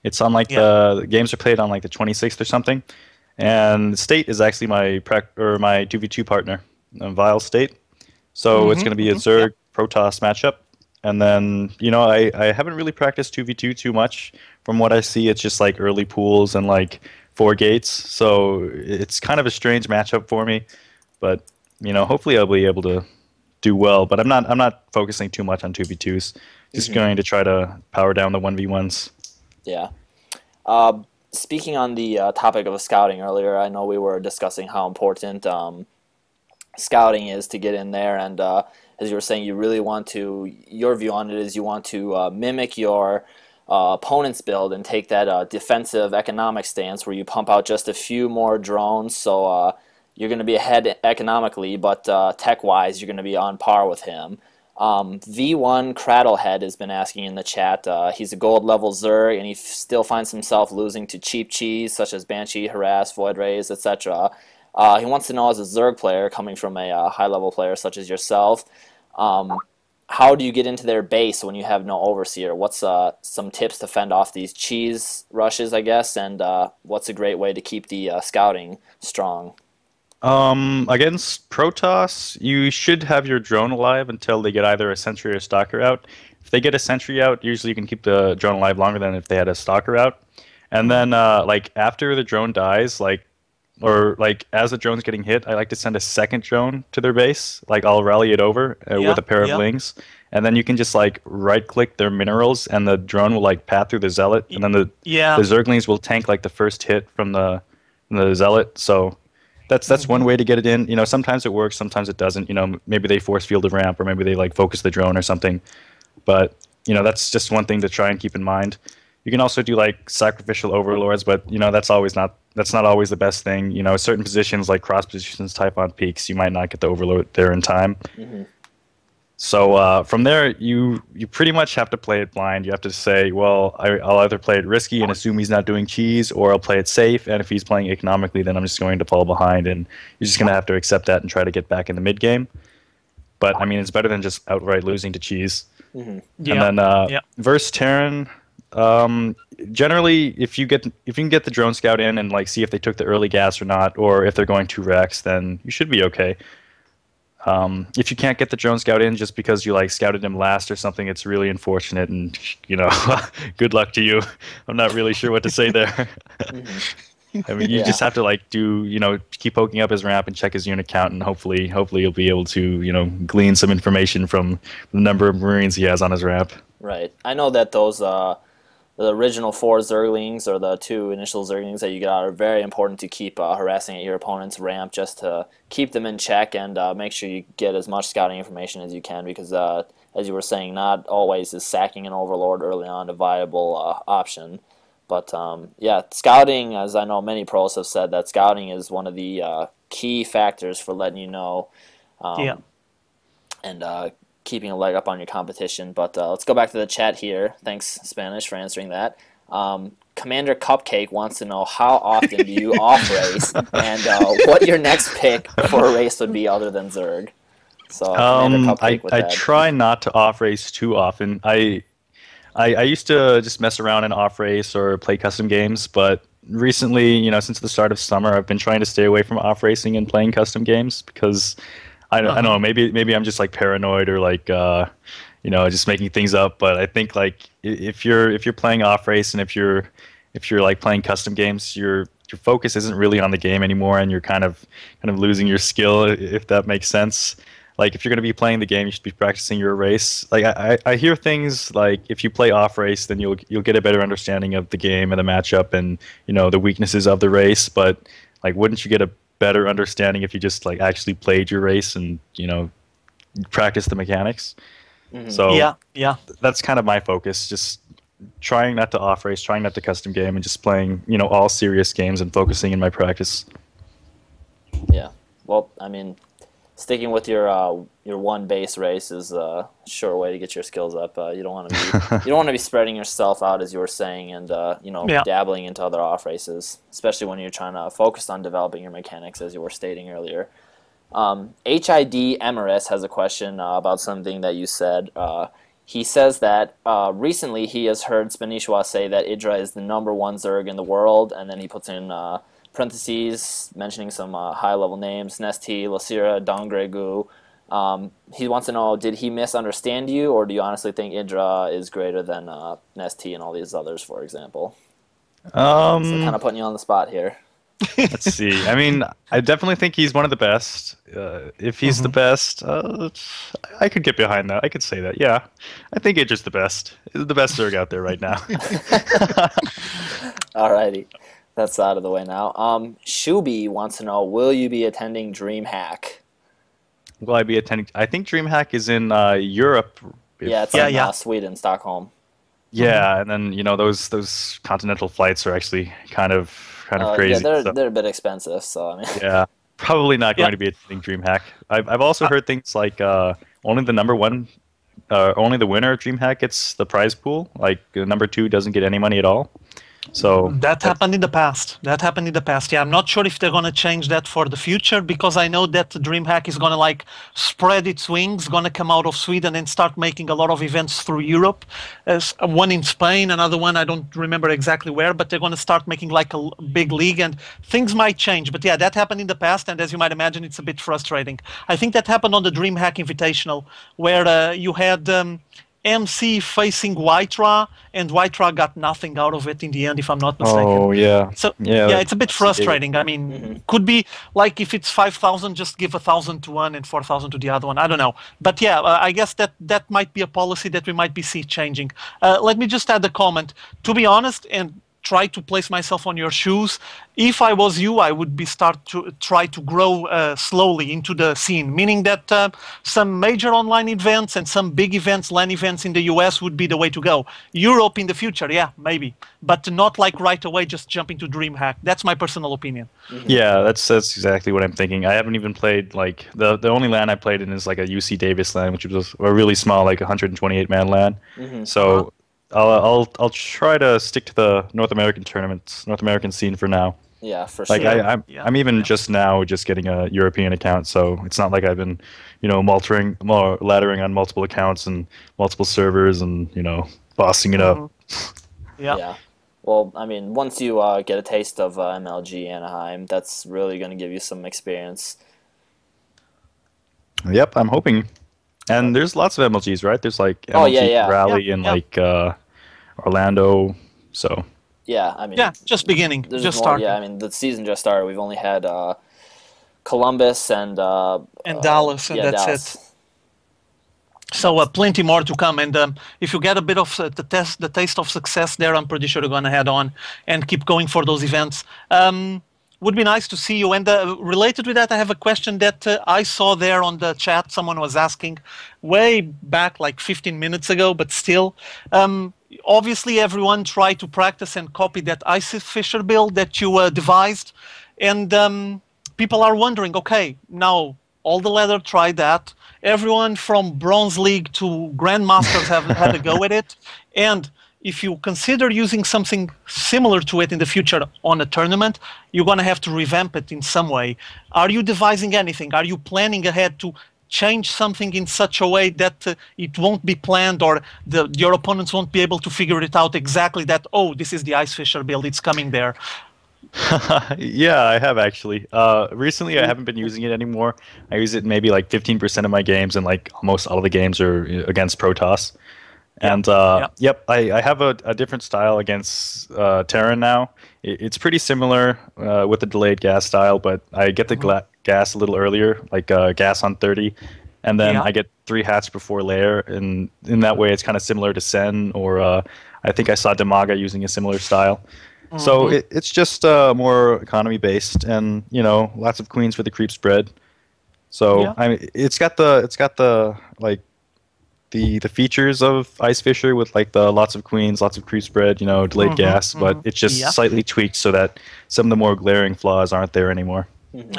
It's on like the games are played on like the 26th or something. And State is actually my 2v2 partner, Vile State. So it's going to be a Zerg Protoss matchup. And then, I haven't really practiced 2v2 too much. From what I see, it's just like early pools and like 4 gates. So it's kind of a strange matchup for me. But, hopefully I'll be able to do well. But I'm not focusing too much on 2v2s. Just going to try to power down the 1v1s. Yeah. Speaking on the topic of scouting earlier, I know we were discussing how important scouting is to get in there, and as you were saying, you really want to, your view on it is you want to mimic your opponent's build and take that defensive economic stance where you pump out just a few more drones, so you're going to be ahead economically, but tech-wise you're going to be on par with him. V1 Cradlehead has been asking in the chat, he's a gold level Zerg and he still finds himself losing to cheap cheese such as Banshee, Harass, Void Rays, etc. He wants to know, as a Zerg player coming from a high level player such as yourself, how do you get into their base when you have no overseer? What's some tips to fend off these cheese rushes, I guess, and what's a great way to keep the scouting strong? Against Protoss, you should have your drone alive until they get either a sentry or a stalker out. If they get a sentry out, usually you can keep the drone alive longer than if they had a stalker out. And then, like, after the drone dies, or as the drone's getting hit, I like to send a second drone to their base. Like, I'll rally it over with a pair of lings. And then you can just, like, right-click their minerals, and the drone will, like, path through the Zealot. And then the Zerglings will tank, like, the first hit from the Zealot. So that's one way to get it in. Sometimes it works, sometimes it doesn't. Maybe they force field a ramp, or maybe they, like, focus the drone or something. But, that's just one thing to try and keep in mind. You can also do, like, sacrificial overlords, but, that's not always the best thing. Certain positions, like cross positions, type on peaks, you might not get the overlord there in time. So from there, you pretty much have to play it blind. You have to say, well, I'll either play it risky and assume he's not doing cheese, or I'll play it safe, and if he's playing economically, then I'm just going to fall behind, and you're just going to have to accept that and try to get back in the mid game. But, I mean, it's better than just outright losing to cheese. And then versus Terran, generally, if you can get the drone scout in and, like, see if they took the early gas or not, or if they're going 2 racks, then you should be okay. If you can't get the drone scout in just because you, like, scouted him last or something, it's really unfortunate, and good luck to you. I'm not really sure what to say there. I mean, you just have to, like, keep poking up his ramp and check his unit count, and hopefully you'll be able to glean some information from the number of Marines he has on his ramp. Right. I know that those the original 4 Zerglings or the 2 initial Zerglings that you got are very important to keep harassing at your opponent's ramp, just to keep them in check and make sure you get as much scouting information as you can, because as you were saying, not always is sacking an Overlord early on a viable option. But yeah, scouting, as I know many pros have said, that scouting is one of the key factors for letting you know and keeping a leg up on your competition. But let's go back to the chat here. Thanks, Spanish, for answering that. Commander Cupcake wants to know how often do you off-race, and what your next pick for a race would be other than Zerg. So I try not to off-race too often. I used to just mess around and off-race or play custom games, but recently, since the start of summer, I've been trying to stay away from off-racing and playing custom games because I don't know, maybe I'm just like paranoid or like just making things up. But I think like if you're playing off-race and if you're like playing custom games, your focus isn't really on the game anymore, and you're kind of losing your skill, if that makes sense. Like, if you're going to be playing the game, you should be practicing your race. Like, I hear things like, if you play off race, then you'll get a better understanding of the game and the matchup and, the weaknesses of the race. But, like, wouldn't you get a better understanding if you just, like, actually played your race and, practice the mechanics? Mm-hmm. So, yeah, that's kind of my focus. Just trying not to off race, trying not to custom game, and just playing, all serious games and focusing in my practice. Yeah. Well, I mean, sticking with your one base race is a sure way to get your skills up. You don't want to be spreading yourself out, as you were saying, and dabbling into other off races, especially when you're trying to focus on developing your mechanics, as you were stating earlier. HID Emirates has a question about something that you said. He says that recently he has heard Spanishiwa say that Idra is the #1 Zerg in the world, and then he puts in parentheses mentioning some high-level names: Nesti, Lasira, Dongregu. He wants to know, did he misunderstand you, or do you honestly think Idra is greater than Nesti and all these others, for example? So kind of putting you on the spot here. Let's see. I mean, I definitely think he's one of the best. If he's the best, I could get behind that. I could say that. Yeah, I think Idra's the best. He's the best Zerg out there right now. Alrighty. That's out of the way now. Shubi wants to know, will you be attending DreamHack? Will I be attending? I think DreamHack is in Europe. Yeah, it's in Sweden, Stockholm. Yeah, and then those continental flights are actually kind of crazy. Yeah, they're a bit expensive, so I mean. Yeah, probably not going to be attending DreamHack. I've also heard things like only the only the winner of DreamHack gets the prize pool. Like #2 doesn't get any money at all. So that happened in the past. Yeah, I'm not sure if they're going to change that for the future, because I know that DreamHack is going to like spread its wings, going to come out of Sweden and start making a lot of events through Europe. One in Spain, another one I don't remember exactly where, but they're going to start making like a big league, and things might change. But yeah, that happened in the past, and as you might imagine, it's a bit frustrating. I think that happened on the DreamHack Invitational, where you had MC facing Whitera, and Whitera got nothing out of it in the end, if I'm not mistaken. Oh, yeah. So, yeah, it's a bit frustrating. I mean, could be like if it's 5,000, just give 1,000 to one and 4,000 to the other one. I don't know. But yeah, I guess that might be a policy that we might be changing. Let me just add a comment. To be honest, and try to place myself on your shoes, if I was you, I would try to grow slowly into the scene, meaning that some major online events and some big events, LAN events in the US would be the way to go. Europe in the future, yeah, maybe, but not like right away just jump into DreamHack. That's my personal opinion. Yeah, that's exactly what I'm thinking. I haven't even played, like, the only LAN I played in is like a UC Davis LAN, which was a really small, like 128-man LAN. So I'll try to stick to the North American tournaments, North American scene for now. Yeah, for sure. Like I'm even just now just getting a European account, so it's not like I've been, laddering on multiple accounts and multiple servers and bossing it up. Yeah. Well, I mean, once you get a taste of MLG Anaheim, that's really going to give you some experience. Yep, I'm hoping. And there's lots of MLGs, right? There's like MLG Rally and like Orlando. So yeah, I mean, just beginning, just starting. Yeah, I mean, the season just started. We've only had Columbus and Dallas, and that's Dallas. it. So plenty more to come, and if you get a bit of the taste of success there, I'm pretty sure you're going to head on and keep going for those events. Would be nice to see you. And related with that, I have a question that I saw there on the chat. Someone was asking way back, like 15 minutes ago, but still. Obviously, everyone tried to practice and copy that Ice Fisher build that you devised, and people are wondering, okay, now all the ladder tried that. Everyone from Bronze League to Grandmasters have had a go at it. And if you consider using something similar to it in the future on a tournament, you're going to have to revamp it in some way. Are you devising anything? Are you planning ahead to change something in such a way that it won't be planned, or your opponents won't be able to figure it out exactly that, oh, this is the Ice Fisher build, it's coming there? Yeah, I have actually. Recently, I haven't been using it anymore. I use it in maybe like 15% of my games, and like almost all of the games are against Protoss. And yep, I have a different style against Terran now. It's pretty similar with the delayed gas style, but I get the gas a little earlier, like gas on 30, and then I get 3 hats before layer, and in that way, it's kind of similar to Sen, or I think I saw Damaga using a similar style. So it's just more economy based, and lots of queens for the creep spread. So I mean, it's got the like the features of Ice Fisher with like the lots of queens, lots of creep spread, delayed gas, but it's just slightly tweaked so that some of the more glaring flaws aren't there anymore.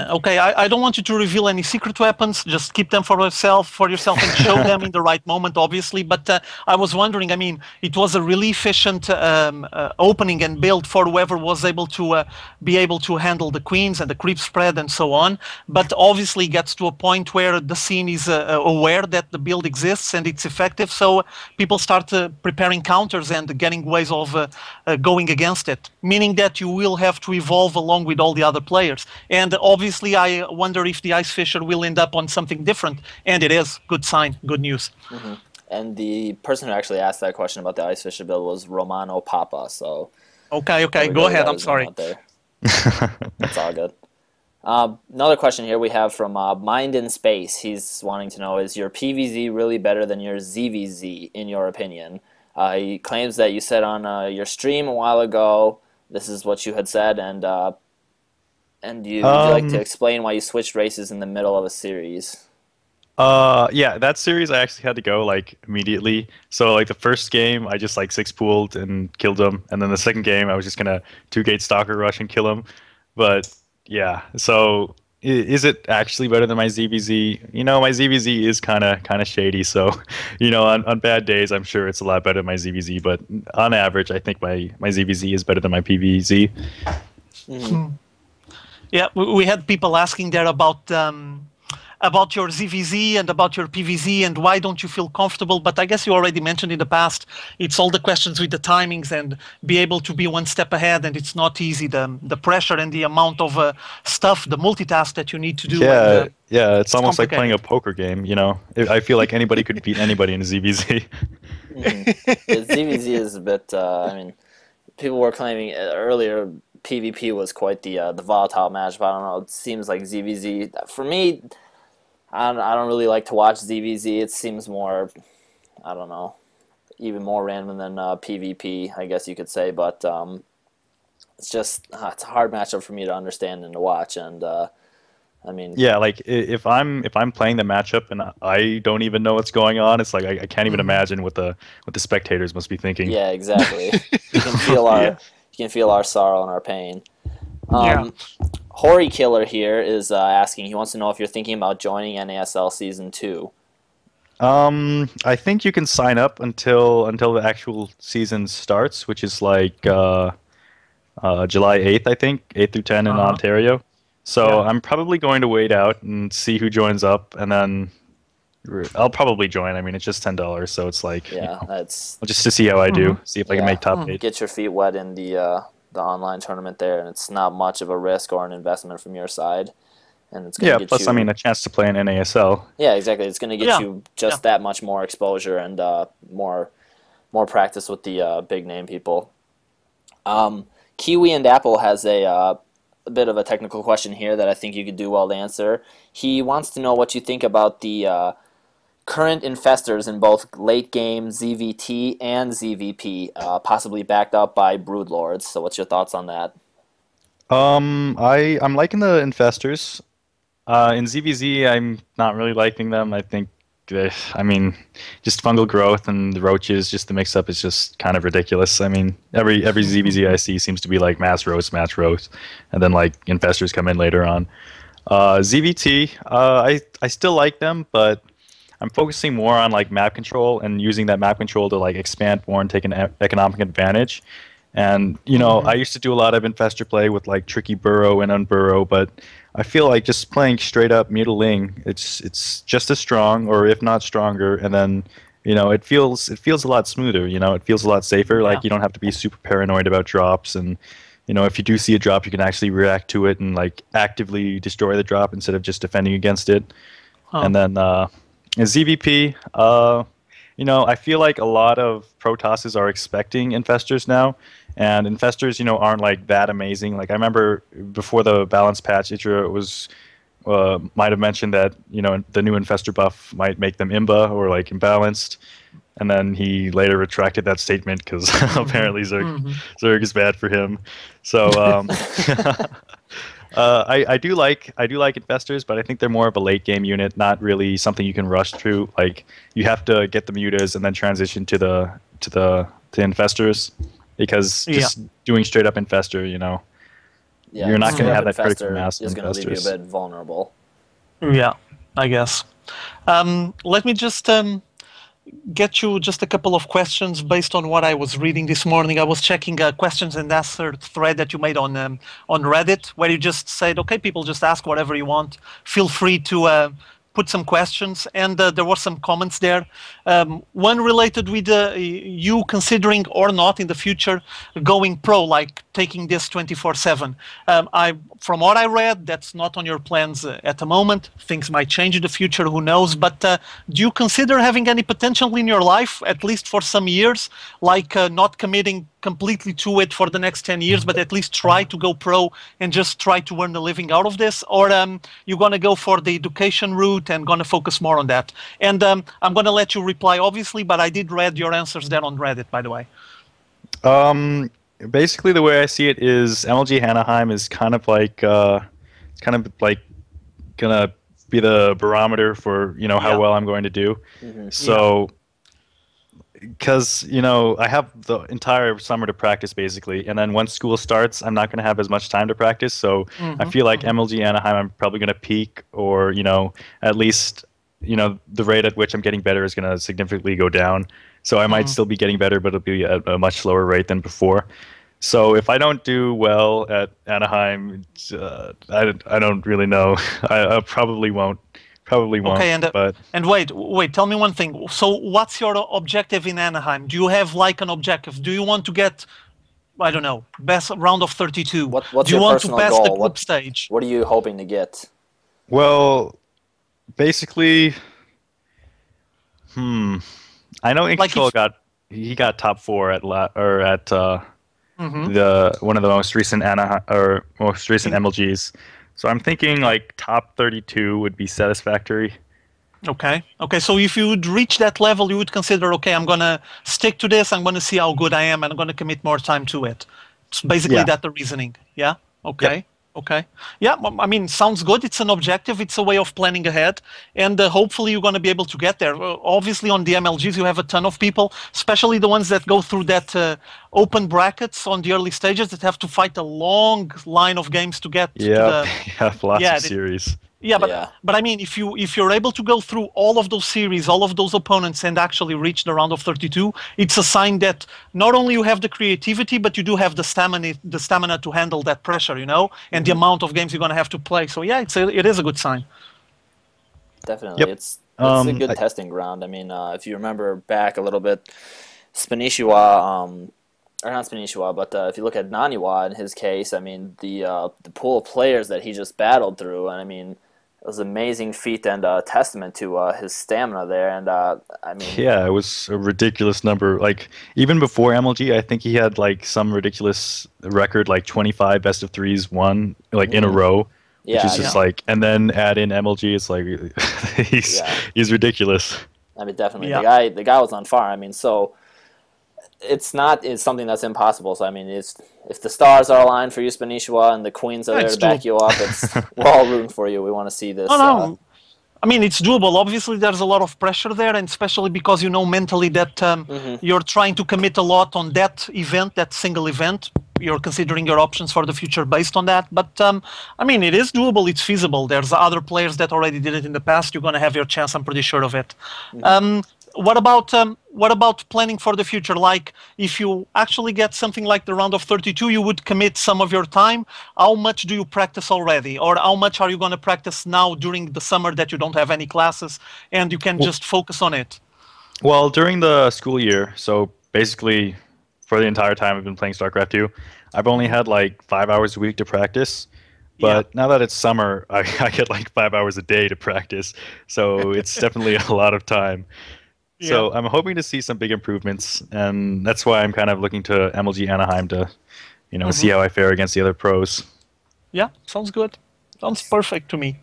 Okay, I don't want you to reveal any secret weapons. Just keep them for yourself, and show them in the right moment, obviously. But I was wondering, I mean, it was a really efficient opening and build for whoever was able to be able to handle the queens and the creep spread and so on. But obviously, it gets to a point where the scene is aware that the build exists and it's effective. So people start preparing counters and getting ways of going against it, meaning that you will have to evolve along with all the other players. And obviously, I wonder if the Ice Fisher will end up on something different, and it is. Good sign, good news. And the person who actually asked that question about the Ice Fisher build was Romano Papa. So okay, go ahead. I'm sorry. That's all good. Another question here we have from Mind in Space. He's wanting to know, is your PVZ really better than your ZVZ, in your opinion? He claims that you said on your stream a while ago, this is what you had said, and would you like to explain why you switched races in the middle of a series? Yeah, that series I actually had to go like immediately. So like the first game I just like 6-pooled and killed him, and then the second game I was just gonna 2-gate Stalker Rush and kill him. But yeah, so is it actually better than my ZVZ? My ZVZ is kind of shady. So on bad days I'm sure it's a lot better than my ZVZ, but on average I think my ZVZ is better than my PVZ. Yeah, we had people asking there about your ZVZ and about your PVZ and why don't you feel comfortable, but I guess you already mentioned in the past, it's all the questions with the timings and be able to be one step ahead, and it's not easy, the pressure and the amount of stuff, the multitask that you need to do. Yeah, it's almost like playing a poker game, I feel like anybody could beat anybody in a ZVZ. ZVZ is a bit, I mean, people were claiming earlier PvP was quite the volatile match, but I don't know, it seems like ZVZ, for me, I don't really like to watch ZVZ. It seems more, I don't know, even more random than PvP, I guess you could say. But it's just it's a hard matchup for me to understand and to watch. And I mean, yeah, like if I'm playing the matchup and I don't even know what's going on, it's like I can't even imagine what the spectators must be thinking. Yeah, exactly. You can feel our sorrow and our pain. Hori Killer here is asking, he wants to know if you're thinking about joining NASL Season 2. I think you can sign up until the actual season starts, which is like July 8th, I think, 8 through 10 in Ontario. So I'm probably going to wait out and see who joins up, and then I'll probably join. I mean, it's just $10, so it's like, that's just to see how I do, see if I can make top 8. Get your feet wet in the online tournament there, and it's not much of a risk or an investment from your side, and it's going to get plus you, I mean, a chance to play in NASL. Yeah, exactly. It's going to get you just that much more exposure and more practice with the big name people. Kiwi and Apple has a bit of a technical question here that I think you could do well to answer. He wants to know what you think about the current infestors in both late game ZVT and ZVP, possibly backed up by broodlords. So what's your thoughts on that? I'm liking the infestors. In ZVZ, I'm not really liking them. I think, I mean, just fungal growth and the roaches, just the mix-up is just kind of ridiculous. I mean, every ZVZ I see seems to be like mass roast, and then like infestors come in later on. ZVT, I still like them, but I'm focusing more on like map control and using that map control to like expand more and take an economic advantage. And you know, I used to do a lot of infestor play with like tricky burrow and unburrow, but I feel like just playing straight up mutiling, it's just as strong, or if not stronger. And then you know, it feels a lot smoother. You know, it feels a lot safer. Like you don't have to be super paranoid about drops, and you know, if you do see a drop, you can actually react to it and like actively destroy the drop instead of just defending against it. And then in ZVP, you know, I feel like a lot of Protosses are expecting infestors now, and infestors, you know, aren't like that amazing. Like I remember before the balance patch, Ichiro was might have mentioned that, you know, the new infestor buff might make them imba or like imbalanced, and then he later retracted that statement because apparently Zerg is bad for him. So I do like infestors, but I think they're more of a late game unit, not really something you can rush through. Like you have to get the mutas and then transition to the infestors, because just doing straight up infestor, you know, you're not going to have that critical mass. Is going to leave you a bit vulnerable. Yeah, I guess. Let me just get you just a couple of questions based on what I was reading this morning. I was checking a questions and answer thread that you made on Reddit, where you just said, okay, people just ask whatever you want. Feel free to put some questions, and there were some comments there. One related with you considering or not in the future going pro, like taking this 24/7. From what I read, that's not on your plans at the moment. Things might change in the future, who knows? But do you consider having any potential in your life, at least for some years, like not committing completely to it for the next 10 years, but at least try to go pro and just try to earn a living out of this? Or you're going to go for the education route and going to focus more on that? And I'm going to let you reply, obviously, but I did read your answers there on Reddit, by the way. Basically, the way I see it is MLG Anaheim is kind of like gonna be the barometer for, you know, how well I'm going to do. So, because, you know, I have the entire summer to practice basically, and then once school starts, I'm not going to have as much time to practice. So I feel like MLG Anaheim, I'm probably going to peak, or, you know, at least, you know, the rate at which I'm getting better is going to significantly go down. So I might still be getting better, but it'll be at a much slower rate than before. So if I don't do well at Anaheim, I don't really know. I probably won't. Probably won't. Okay, and wait. Tell me one thing. So what's your objective in Anaheim? Do you have like an objective? Do you want to get, I don't know, best round of 32? What's do you your want to personal pass goal? the group stage? What are you hoping to get? Well, basically, I know Incontrol got top 4 at the one of the most recent MLGs. So I'm thinking like top 32 would be satisfactory. Okay. So if you would reach that level, you would consider, okay, I'm gonna stick to this. I'm gonna see how good I am, and I'm gonna commit more time to it. It's basically that the reasoning. Yeah. Okay. Yep. Okay. Yeah, I mean, sounds good. It's an objective. It's a way of planning ahead. And hopefully you're going to be able to get there. Obviously, on the MLGs, you have a ton of people, especially the ones that go through that open brackets on the early stages that have to fight a long line of games to get to the... lots of series. Yeah, but I mean, if you're able to go through all of those series, all of those opponents, and actually reach the round of 32, it's a sign that not only you have the creativity, but you do have the stamina to handle that pressure, you know, and the amount of games you're going to have to play. So yeah, it is a good sign. Definitely, it's a good testing ground. I mean, if you remember back a little bit, Spanishiwa, or not Spanishiwa, but if you look at Naniwa in his case, I mean, the pool of players that he just battled through, and I mean, it was an amazing feat and a testament to his stamina there. And I mean, yeah, it was a ridiculous number. Like even before MLG, I think he had like some ridiculous record, like 25 best of threes won like in a row, which is just like, and then add in MLG, it's like he's ridiculous. I mean, definitely. Yeah. The guy was on fire. I mean, so it's something that's impossible. So I mean, if the stars are aligned for you, Spanishiwa, and the queens are there to back you up, we're all rooting for you. We want to see this. Oh, no. I mean, it's doable. Obviously, there's a lot of pressure there, and especially because you know mentally that you're trying to commit a lot on that event, that single event. You're considering your options for the future based on that. But, I mean, it is doable. It's feasible. There's other players that already did it in the past. You're going to have your chance. I'm pretty sure of it. What about planning for the future? Like, if you actually get something like the round of 32, you would commit some of your time. How much do you practice already? Or how much are you going to practice now during the summer that you don't have any classes and you can just focus on it? Well, during the school year, so basically for the entire time I've been playing StarCraft 2, I've only had like 5 hours a week to practice. But now that it's summer, I get like 5 hours a day to practice. So it's definitely a lot of time. So I'm hoping to see some big improvements, and that's why I'm kind of looking to MLG Anaheim to, see how I fare against the other pros. Yeah, sounds good. Sounds perfect to me.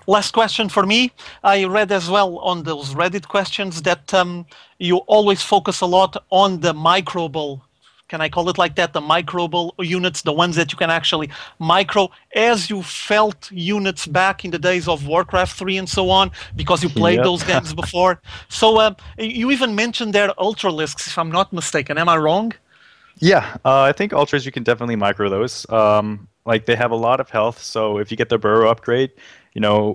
Last question for me. I read as well on those Reddit questions that you always focus a lot on the microbal. Can I call it like that? The microbal units, the ones that you can actually micro, as you felt units back in the days of Warcraft 3 and so on, because you played those games before. So you even mentioned there Ultralisks, if I'm not mistaken. Am I wrong? Yeah, I think Ultras, you can definitely micro those. Like, they have a lot of health, so if you get the burrow upgrade,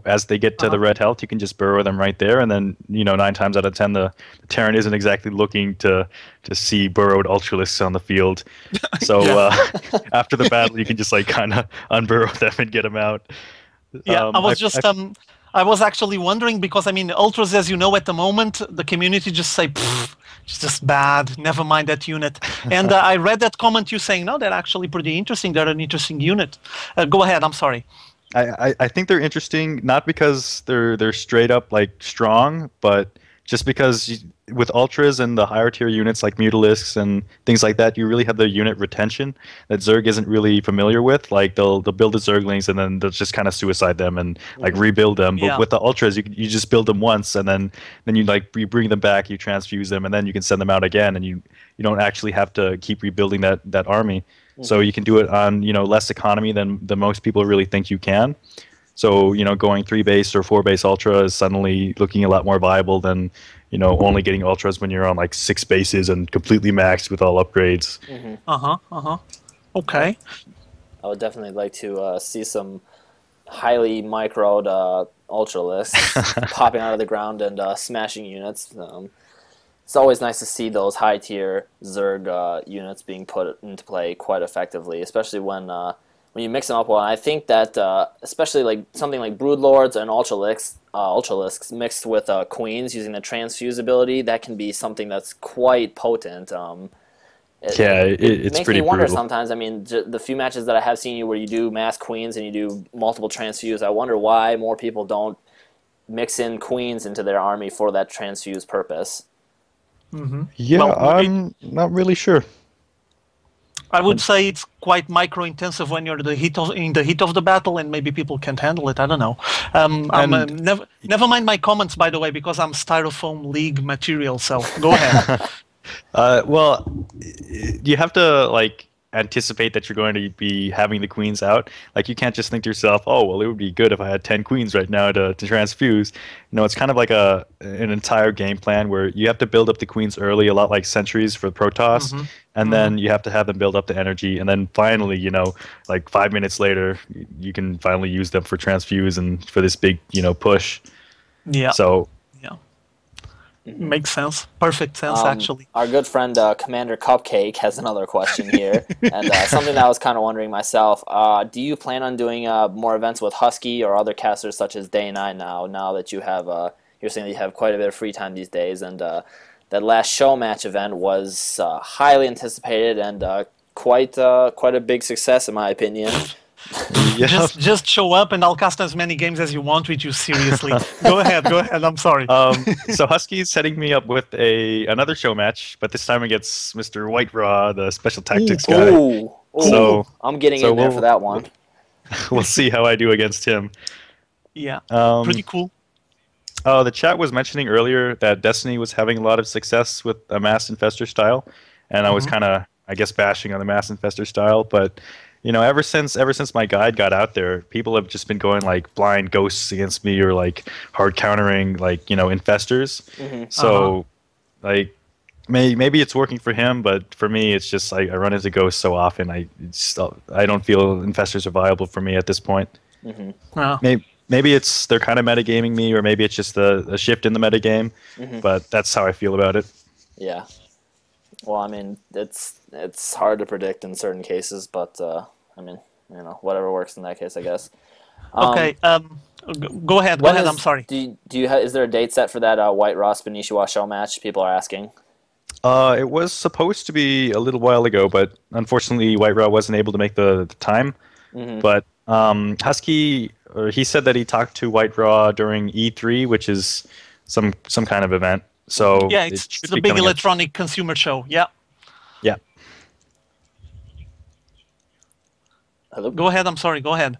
as they get to the red health, you can just burrow them right there, and then 9 times out of 10 the Terran isn't exactly looking to see burrowed Ultralisks on the field. So after the battle, you can just like kind of unburrow them and get them out. Yeah, I was actually wondering because I mean Ultras, as you know, at the moment the community just say it's just bad, never mind that unit. And I read that comment you saying no, they're actually pretty interesting, they're an interesting unit. Go ahead, I'm sorry. I think they're interesting, not because they're straight up like strong, but just because with Ultras and the higher tier units like Mutalisks and things like that, you really have the unit retention that Zerg isn't really familiar with. Like they'll build the Zerglings and then they'll just kind of suicide them and like rebuild them. But with the Ultras, you just build them once and then you bring them back, you transfuse them, and then you can send them out again, and you don't actually have to keep rebuilding that army. So you can do it on less economy than most people really think you can. So going 3 base or 4 base ultra is suddenly looking a lot more viable than only getting ultras when you're on like 6 bases and completely maxed with all upgrades. Okay. I would definitely like to see some highly microed Ultralisks popping out of the ground and smashing units. It's always nice to see those high-tier Zerg units being put into play quite effectively, especially when you mix them up well. And I think that especially like something like Broodlords and Ultralisks mixed with Queens using the transfuse ability, that can be something that's quite potent. It's makes me pretty wonder brutal. sometimes. I mean, the few matches that I have seen you where you do mass Queens and you do multiple transfuse, I wonder why more people don't mix in Queens into their army for that transfuse purpose. Yeah, I'm not really sure. I would say it's quite micro-intensive when you're in the heat of the battle, and maybe people can't handle it. I don't know. Never mind my comments, by the way, because I'm Styrofoam League material. So go ahead. Well, you have to like anticipate that you're going to be having the queens out. Like you can't just think to yourself, oh well, it would be good if I had 10 queens right now to transfuse. It's kind of like an entire game plan where you have to build up the queens early, a lot like sentries for Protoss, and then you have to have them build up the energy, and then finally, like 5 minutes later, you can finally use them for transfuse and for this big, push. Yeah. So. Makes sense. Perfect sense, actually. Our good friend Commander Cupcake has another question here, and something that I was kind of wondering myself. Do you plan on doing more events with Husky or other casters such as Day 9 now that you have, you're saying that you have quite a bit of free time these days, and that last show match event was highly anticipated and quite a big success in my opinion. Just show up and I'll cast as many games as you want with you, seriously. Go ahead, I'm sorry. So Husky's setting me up with another show match, but this time against Mr. White Raw, the special tactics guy. So I'm getting in there for that one. We'll see how I do against him. Yeah, pretty cool. The chat was mentioning earlier that Destiny was having a lot of success with a Mass Infestor style, and I was kind of, I guess, bashing on the Mass Infestor style. But ever since my guide got out there, people have just been going like blind ghosts against me or like hard countering like infestors. So like maybe it's working for him, but for me, it's just I run into ghosts so often. I don't feel infestors are viable for me at this point. Maybe they're kind of metagaming me, or maybe it's just a shift in the metagame. But that's how I feel about it. Yeah. Well, I mean, it's hard to predict in certain cases, but I mean, whatever works in that case, I guess. Okay. Go ahead. Go ahead. I'm sorry. Is there a date set for that White Raw Spanishiwa show match? People are asking. It was supposed to be a little while ago, but unfortunately, White Raw wasn't able to make the time. But Husky, he said that he talked to White Raw during E3, which is some kind of event. So yeah, it's the big electronic consumer show. Yeah. Yeah. Hello? Go ahead. I'm sorry. Go ahead.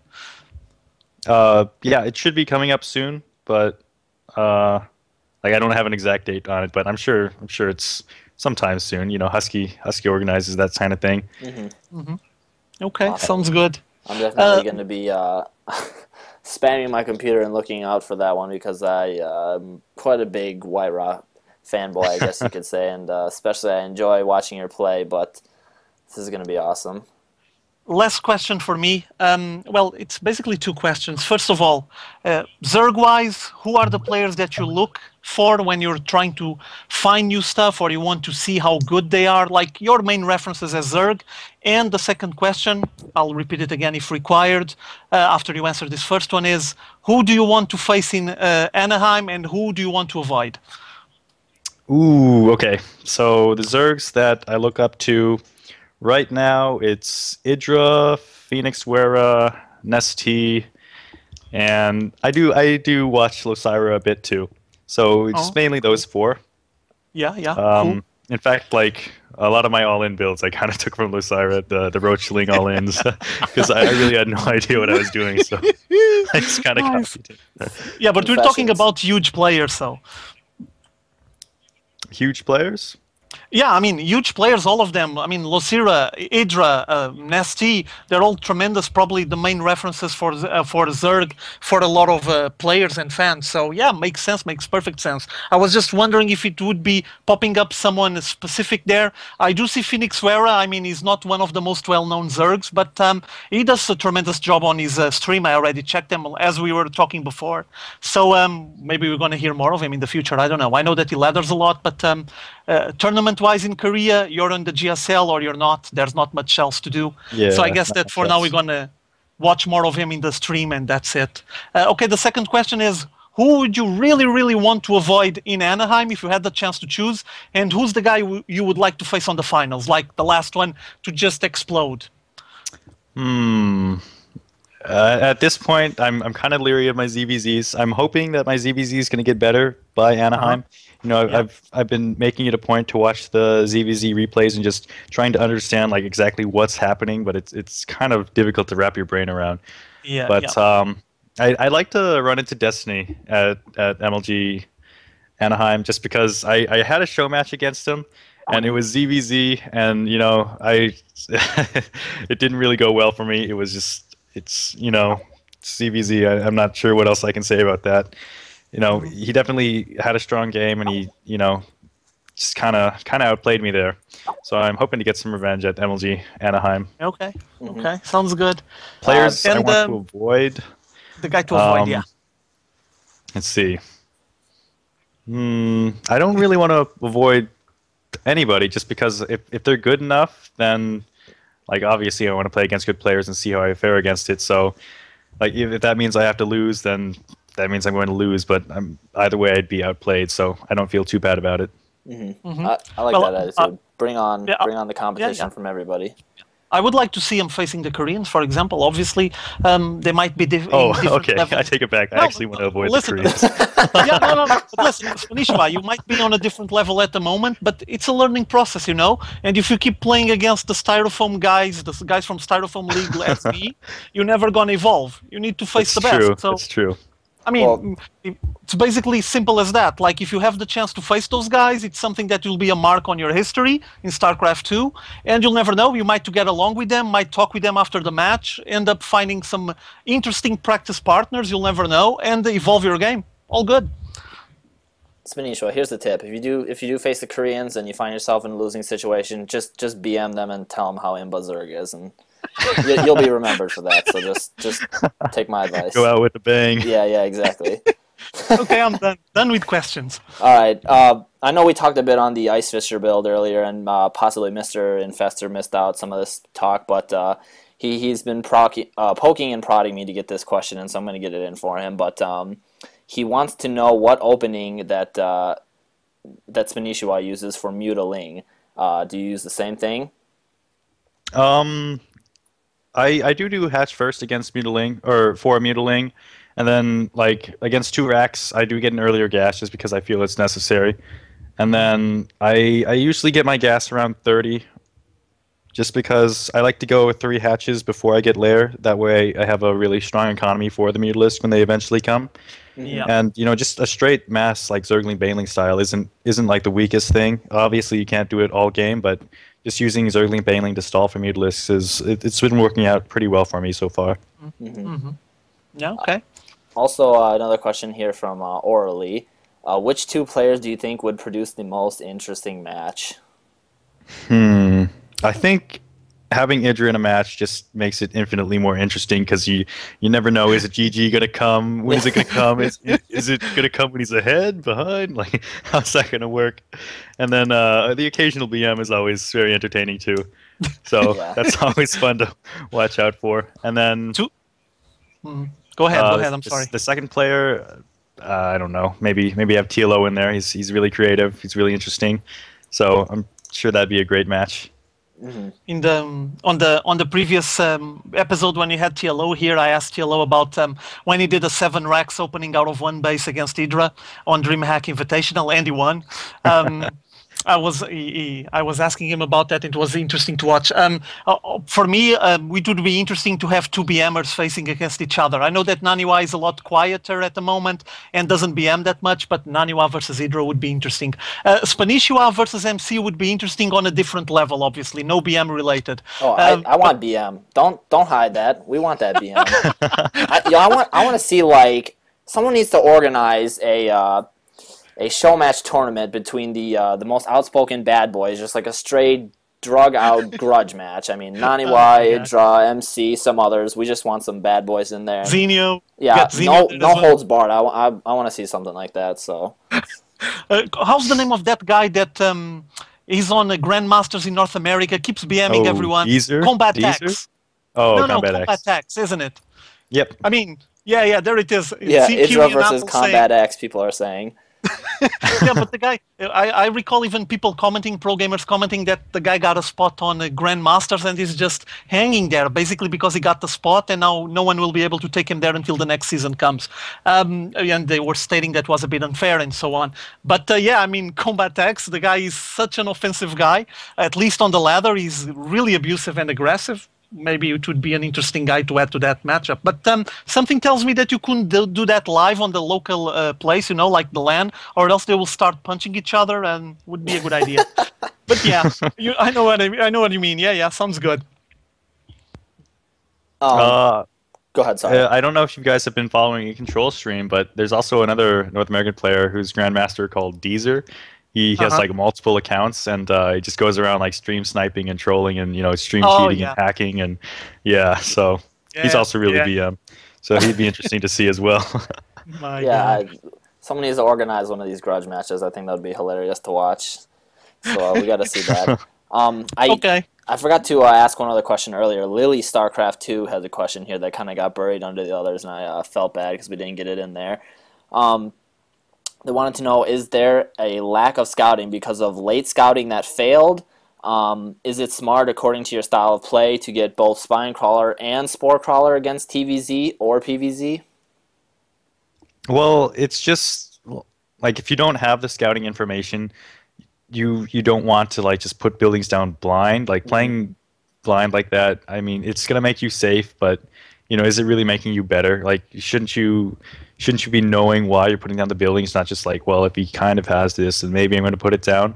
Yeah, it should be coming up soon, but I don't have an exact date on it, but I'm sure it's sometime soon. Husky organizes that kind of thing. Okay, sounds good. I'm definitely going to be spamming my computer and looking out for that one because I'm quite a big White Raw fanboy, I guess you could say, and especially I enjoy watching her play, but this is going to be awesome. Last question for me. Well, it's basically two questions. First of all, Zerg-wise, who are the players that you look for when you're trying to find new stuff or you want to see how good they are? Like your main references as Zerg. And the second question, I'll repeat it again if required, after you answer this first one is, who do you want to face in Anaheim and who do you want to avoid? Ooh, okay. So the Zergs that I look up to right now, it's Idra, Phoenix Wera, Nesty, and I do watch Losira a bit too. So it's mainly those four. Yeah. Cool. In fact, like a lot of my all-in builds, I kind of took from Losira, the Roachling all-ins, because I really had no idea what I was doing. So I just kind of copied it. Yeah, but we're talking about huge players, so. Huge players? Yeah, I mean, huge players, all of them. I mean, Losira, Idra, Nesty, they're all tremendous, probably the main references for Zerg for a lot of players and fans. So, yeah, makes sense, makes perfect sense. I was just wondering if it would be popping up someone specific there. I do see Phoenix Wera. I mean, he's not one of the most well-known Zergs, but he does a tremendous job on his stream. I already checked him as we were talking before. So maybe we're going to hear more of him in the future. I don't know. I know that he ladders a lot, but tournament-wise in Korea, you're on the GSL or you're not. There's not much else to do. Yeah, so I guess that for now we're going to watch more of him in the stream and that's it. Okay, the second question is, who would you really, really want to avoid in Anaheim if you had the chance to choose? And who's the guy you would like to face on the finals, like the last one, to just explode? At this point, I'm kind of leery of my ZVZs. I'm hoping that my ZVZ is going to get better by Anaheim. I've been making it a point to watch the ZVZ replays and just trying to understand like exactly what's happening, but it's kind of difficult to wrap your brain around. Yeah. But I like to run into Destiny at MLG Anaheim just because I had a show match against him, and it was ZVZ, and it didn't really go well for me. It was just it's ZVZ. I'm not sure what else I can say about that. He definitely had a strong game, and he, just kind of outplayed me there. So I'm hoping to get some revenge at MLG Anaheim. Okay, sounds good. Players I want to avoid. The guy to avoid, yeah. Let's see. I don't really want to avoid anybody, just because if they're good enough, then like obviously I want to play against good players and see how I fare against it. So like if that means I have to lose, then that means I'm going to lose, but either way I'd be outplayed, so I don't feel too bad about it. I like that attitude. Bring on the competition from everybody. I would like to see him facing the Koreans, for example. Obviously, they might be different. Okay. I take it back. I actually want to avoid the Koreans. But listen, Spanishiwa, you might be on a different level at the moment, but it's a learning process, And if you keep playing against the Styrofoam guys, the guys from Styrofoam League, SB, you're never going to evolve. You need to face the best. That's true. I mean, it's basically simple as that. Like, if you have the chance to face those guys, it's something that will be a mark on your history in StarCraft 2, and you'll never know. You might get along with them, might talk with them after the match, end up finding some interesting practice partners, you'll never know, and evolve your game. All good. Spanishiwa, here's the tip. If you do face the Koreans and you find yourself in a losing situation, just BM them and tell them how Imba Zerg is, and you'll be remembered for that. So just take my advice. Go out with a bang. Yeah, exactly. Okay, I'm done with questions. All right. I know we talked a bit on the Ice Fisher build earlier, and possibly Mr. Infester missed out some of this talk, but he's been poking and prodding me to get this question, and so I'm going to get it in for him. But he wants to know what opening that Spanishiwa uses for Mutaling. Do you use the same thing? I do hatch first against Mutaling, or for Mutaling, and then like against 2 racks I do get an earlier gas just because I feel it's necessary, and then I usually get my gas around 30, just because I like to go with 3 hatches before I get lair. That way I have a really strong economy for the Mutalist when they eventually come. Yeah. And just a straight mass like Zergling Baneling style isn't like the weakest thing. Obviously you can't do it all game, but just using Zergling Baneling to stall for Mutalists it's been working out pretty well for me so far. Yeah, okay. Also, another question here from Orally. Which 2 players do you think would produce the most interesting match? I think having Idra in a match just makes it infinitely more interesting, because you never know, is it GG going to come? When is it going to come? Is it going to come when he's ahead, behind? Like, how's that going to work? And then the occasional BM is always very entertaining too. So that's always fun to watch out for. And then... Go ahead, I'm sorry. The second player, I don't know. Maybe have TLO in there. He's really creative. He's really interesting. So I'm sure that'd be a great match. In on the previous episode when you had TLO here, I asked TLO about when he did a 7 racks opening out of 1 base against Idra on DreamHack Invitational, and he won. I was asking him about that. It was interesting to watch. For me, it would be interesting to have 2 BMers facing against each other. I know that Naniwa is a lot quieter at the moment and doesn't BM that much, but Naniwa versus Hydra would be interesting. Spanishiwa versus MC would be interesting on a different level, obviously. No BM related. Oh, I want BM. Don't hide that. We want that BM. I want to see, like, someone needs to organize a show match tournament between the most outspoken bad boys, just like a straight drug out grudge match. I mean, Naniwa, Idra, MC, some others. We just want some bad boys in there. Zenio. Yeah, no holds barred. I want to see something like that. So, how's the name of that guy that he's on the Grandmasters in North America? Keeps BMing everyone. Combat X. Oh, no, Combat X, isn't it? Yep. I mean, yeah, there it is. Yeah, Idra versus Combat X. People are saying. Yeah, but the guy, I recall even people commenting, pro gamers commenting, that the guy got a spot on the Grandmasters and he's just hanging there, basically because he got the spot and now no one will be able to take him there until the next season comes. And they were stating that was a bit unfair and so on. But yeah, I mean, Combat X, the guy is such an offensive guy. At least on the ladder, he's really abusive and aggressive. Maybe it would be an interesting guy to add to that matchup. But something tells me that you couldn't do that live on the local place, like the LAN, or else they will start punching each other, and would be a good idea. But yeah, I know what you mean. Yeah, sounds good. Go ahead, sorry. I don't know if you guys have been following a Control stream, but there's also another North American player who's Grandmaster called Deezer. He has like multiple accounts, and he just goes around like stream sniping and trolling and stream cheating and hacking, and so he's also really BM. So he'd be interesting to see as well. Someone needs to organize one of these grudge matches. I think that would be hilarious to watch. So we got to see that. I forgot to ask one other question earlier. Lily Starcraft 2 has a question here that kind of got buried under the others, and I felt bad because we didn't get it in there. They wanted to know, is there a lack of scouting because of late scouting that failed? Is it smart, according to your style of play, to get both Spinecrawler and Sporecrawler against TVZ or PVZ? Well, it's just, like, if you don't have the scouting information, you don't want to, like, just put buildings down blind. Like, playing blind like that, I mean, it's going to make you safe, but is it really making you better? Like, shouldn't you be knowing why you're putting down the building? It's not just like, well, if he kind of has this, and maybe I'm going to put it down.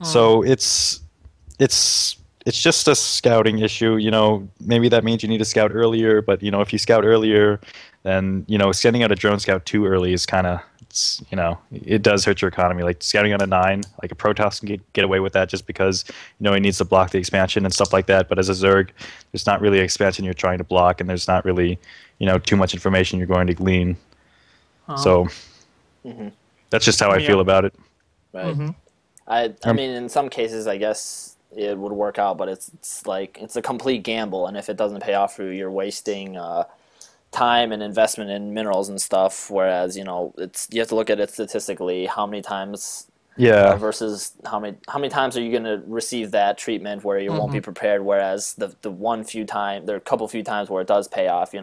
So it's just a scouting issue. Maybe that means you need to scout earlier, but if you scout earlier, then sending out a drone scout too early is kind of, it does hurt your economy. Like scouting on a 9, like a Protoss can get away with that just because he needs to block the expansion and stuff like that. But as a Zerg, there's not really expansion you're trying to block, and there's not really too much information you're going to glean. So that's just how I feel about it. Right. I mean, in some cases, I guess it would work out, but it's a complete gamble, and if it doesn't pay off for you, you're wasting time and investment in minerals and stuff. Whereas you have to look at it statistically, how many times versus how many times are you going to receive that treatment where you won't be prepared. Whereas there are a couple few times where it does pay off.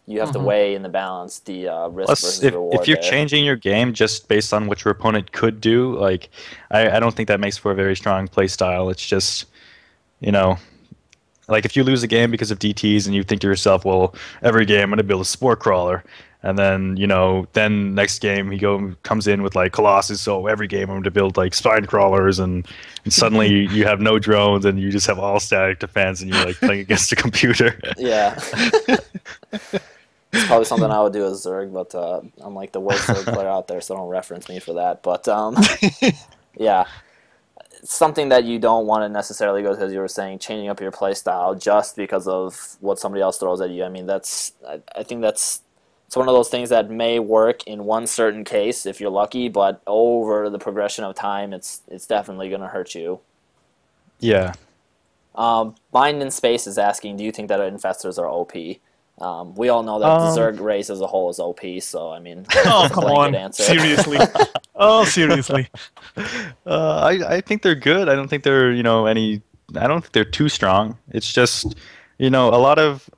You have to weigh in the balance the risk versus reward. If you're changing your game just based on what your opponent could do, like I don't think that makes for a very strong play style. It's just, like if you lose a game because of DTs and you think to yourself, well, every game I'm going to build a spore crawler, and then then next game he comes in with like Colossus, so every game I'm going to build like spine crawlers, and suddenly you have no drones and you just have all static defense and you're like playing against a computer. Yeah. It's probably something I would do as Zerg, but I'm like the worst Zerg player out there, so don't reference me for that. But yeah, it's something that you don't want to necessarily go to, as you were saying, changing up your play style just because of what somebody else throws at you. I mean, I think it's one of those things that may work in one certain case if you're lucky, but over the progression of time, it's definitely going to hurt you. Yeah. Mind in Space is asking, do you think that infestors are OP? We all know that the Zerg race as a whole is OP, so I mean, come on, seriously. Seriously. I think they're good. I don't think they're I don't think they're too strong. It's just a lot of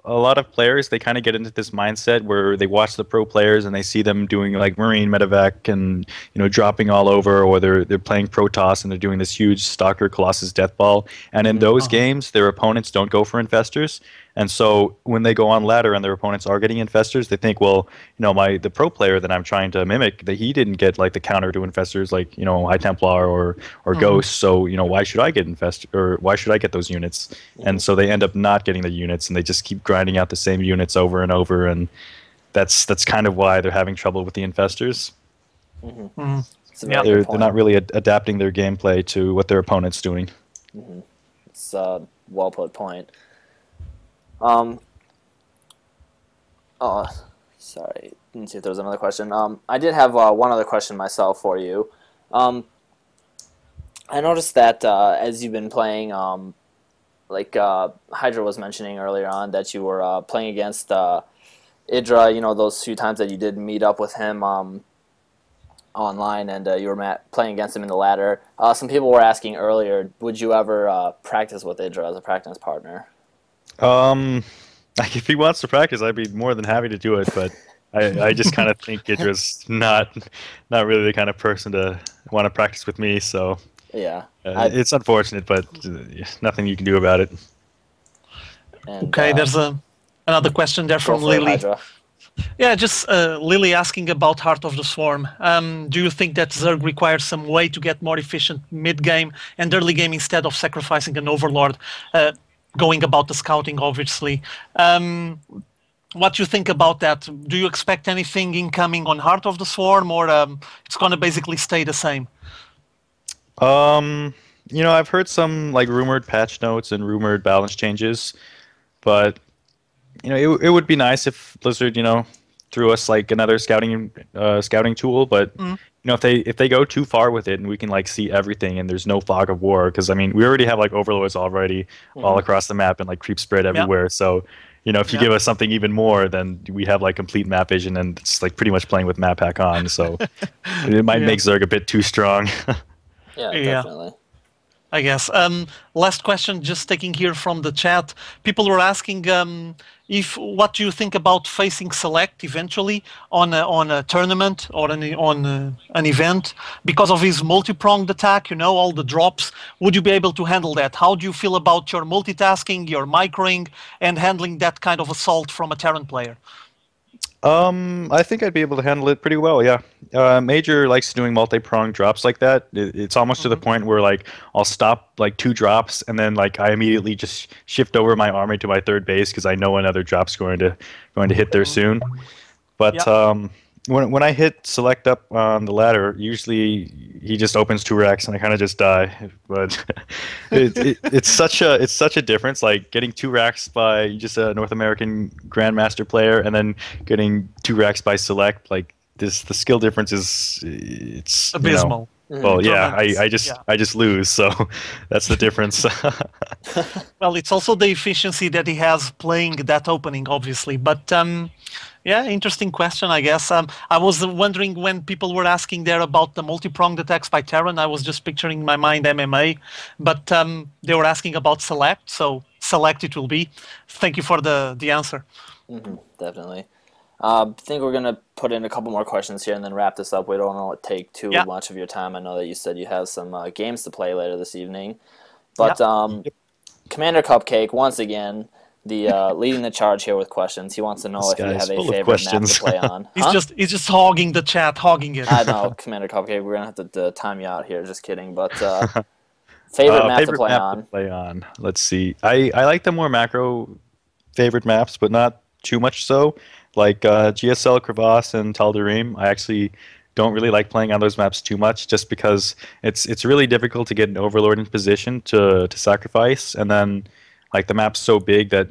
players, they kind of get into this mindset where they watch the pro players and they see them doing like Marine medevac and dropping all over, or they're playing Protoss and they're doing this huge Stalker Colossus Deathball, and in those games their opponents don't go for infestors. And so when they go on ladder and their opponents are getting infestors, they think, well, the pro player that I'm trying to mimic, that he didn't get like the counter to infestors like High Templar or Ghost. So why should I get or why should I get those units? And so they end up not getting the units, and they just keep grinding out the same units over and over, and that's kind of why they're having trouble with the infestors. They're not really adapting their gameplay to what their opponent's doing. It's a well put point. Sorry, didn't see if there was another question. I did have one other question myself for you. I noticed that as you've been playing, like Hydra was mentioning earlier on, that you were playing against Idra, those few times that you did meet up with him online, and you were playing against him in the ladder. Some people were asking earlier, would you ever practice with Idra as a practice partner? Like if he wants to practice, I'd be more than happy to do it, but I just kind of think Idra's not really the kind of person to want to practice with me, so yeah, it's unfortunate, but nothing you can do about it. And, okay, there's another question there from Lily. Hydra. Yeah, just Lily asking about Heart of the Swarm. Do you think that Zerg requires some way to get more efficient mid-game and early game instead of sacrificing an Overlord? Going about the scouting, obviously. What do you think about that? Do you expect anything incoming on Heart of the Swarm, or it's going to basically stay the same? I've heard some like rumored patch notes and rumored balance changes, but it would be nice if Blizzard, threw us like another scouting tool, but if they go too far with it and we can like see everything and there's no fog of war, because I mean we already have like overlords already all across the map and like creep spread everywhere. So if you give us something even more, then we have like complete map vision, and it's like pretty much playing with map hack on. So it might make Zerg a bit too strong. Yeah, definitely. I guess. Last question, just taking here from the chat. People were asking if what do you think about facing Select eventually on a tournament or on an event because of his multi-pronged attack? You know, all the drops. Would you be able to handle that? How do you feel about your multitasking, your microing, and handling that kind of assault from a Terran player? I think I'd be able to handle it pretty well, yeah. Major likes doing multi-pronged drops like that. It's almost to the point where like I'll stop like 2 drops and then like I immediately just shift over my army to my third base because I know another drop's going to hit there soon. But when I hit select up on the ladder, usually he just opens 2 racks and I kind of just die. But it's such a difference, like getting 2 racks by just a North American Grandmaster player and then getting 2 racks by select. Like the skill difference it's abysmal. Well, yeah, I just lose, so that's the difference. Well, it's also the efficiency that he has playing that opening, obviously. But yeah, interesting question, I guess. I was wondering when people were asking there about the multi-pronged attacks by Terran, I was just picturing in my mind MMA, but they were asking about Select, so Select it will be. Thank you for the answer. Definitely. I think we're going to put in a couple more questions here and then wrap this up. We don't want to take too much of your time. I know that you said you have some games to play later this evening. But Commander Cupcake, once again, leading the charge here with questions. He wants to know if you have a favorite map to play on. He's just hogging the chat, hogging it. I know, Commander Cupcake. We're going to have to time you out here. Just kidding. But favorite map to play on? Let's see. I like the more macro favorite maps, but not too much so. Like GSL, Crevasse, and Tal'Darim, I actually don't really like playing on those maps too much, just because it's really difficult to get an Overlord in position to sacrifice, and then like the map's so big that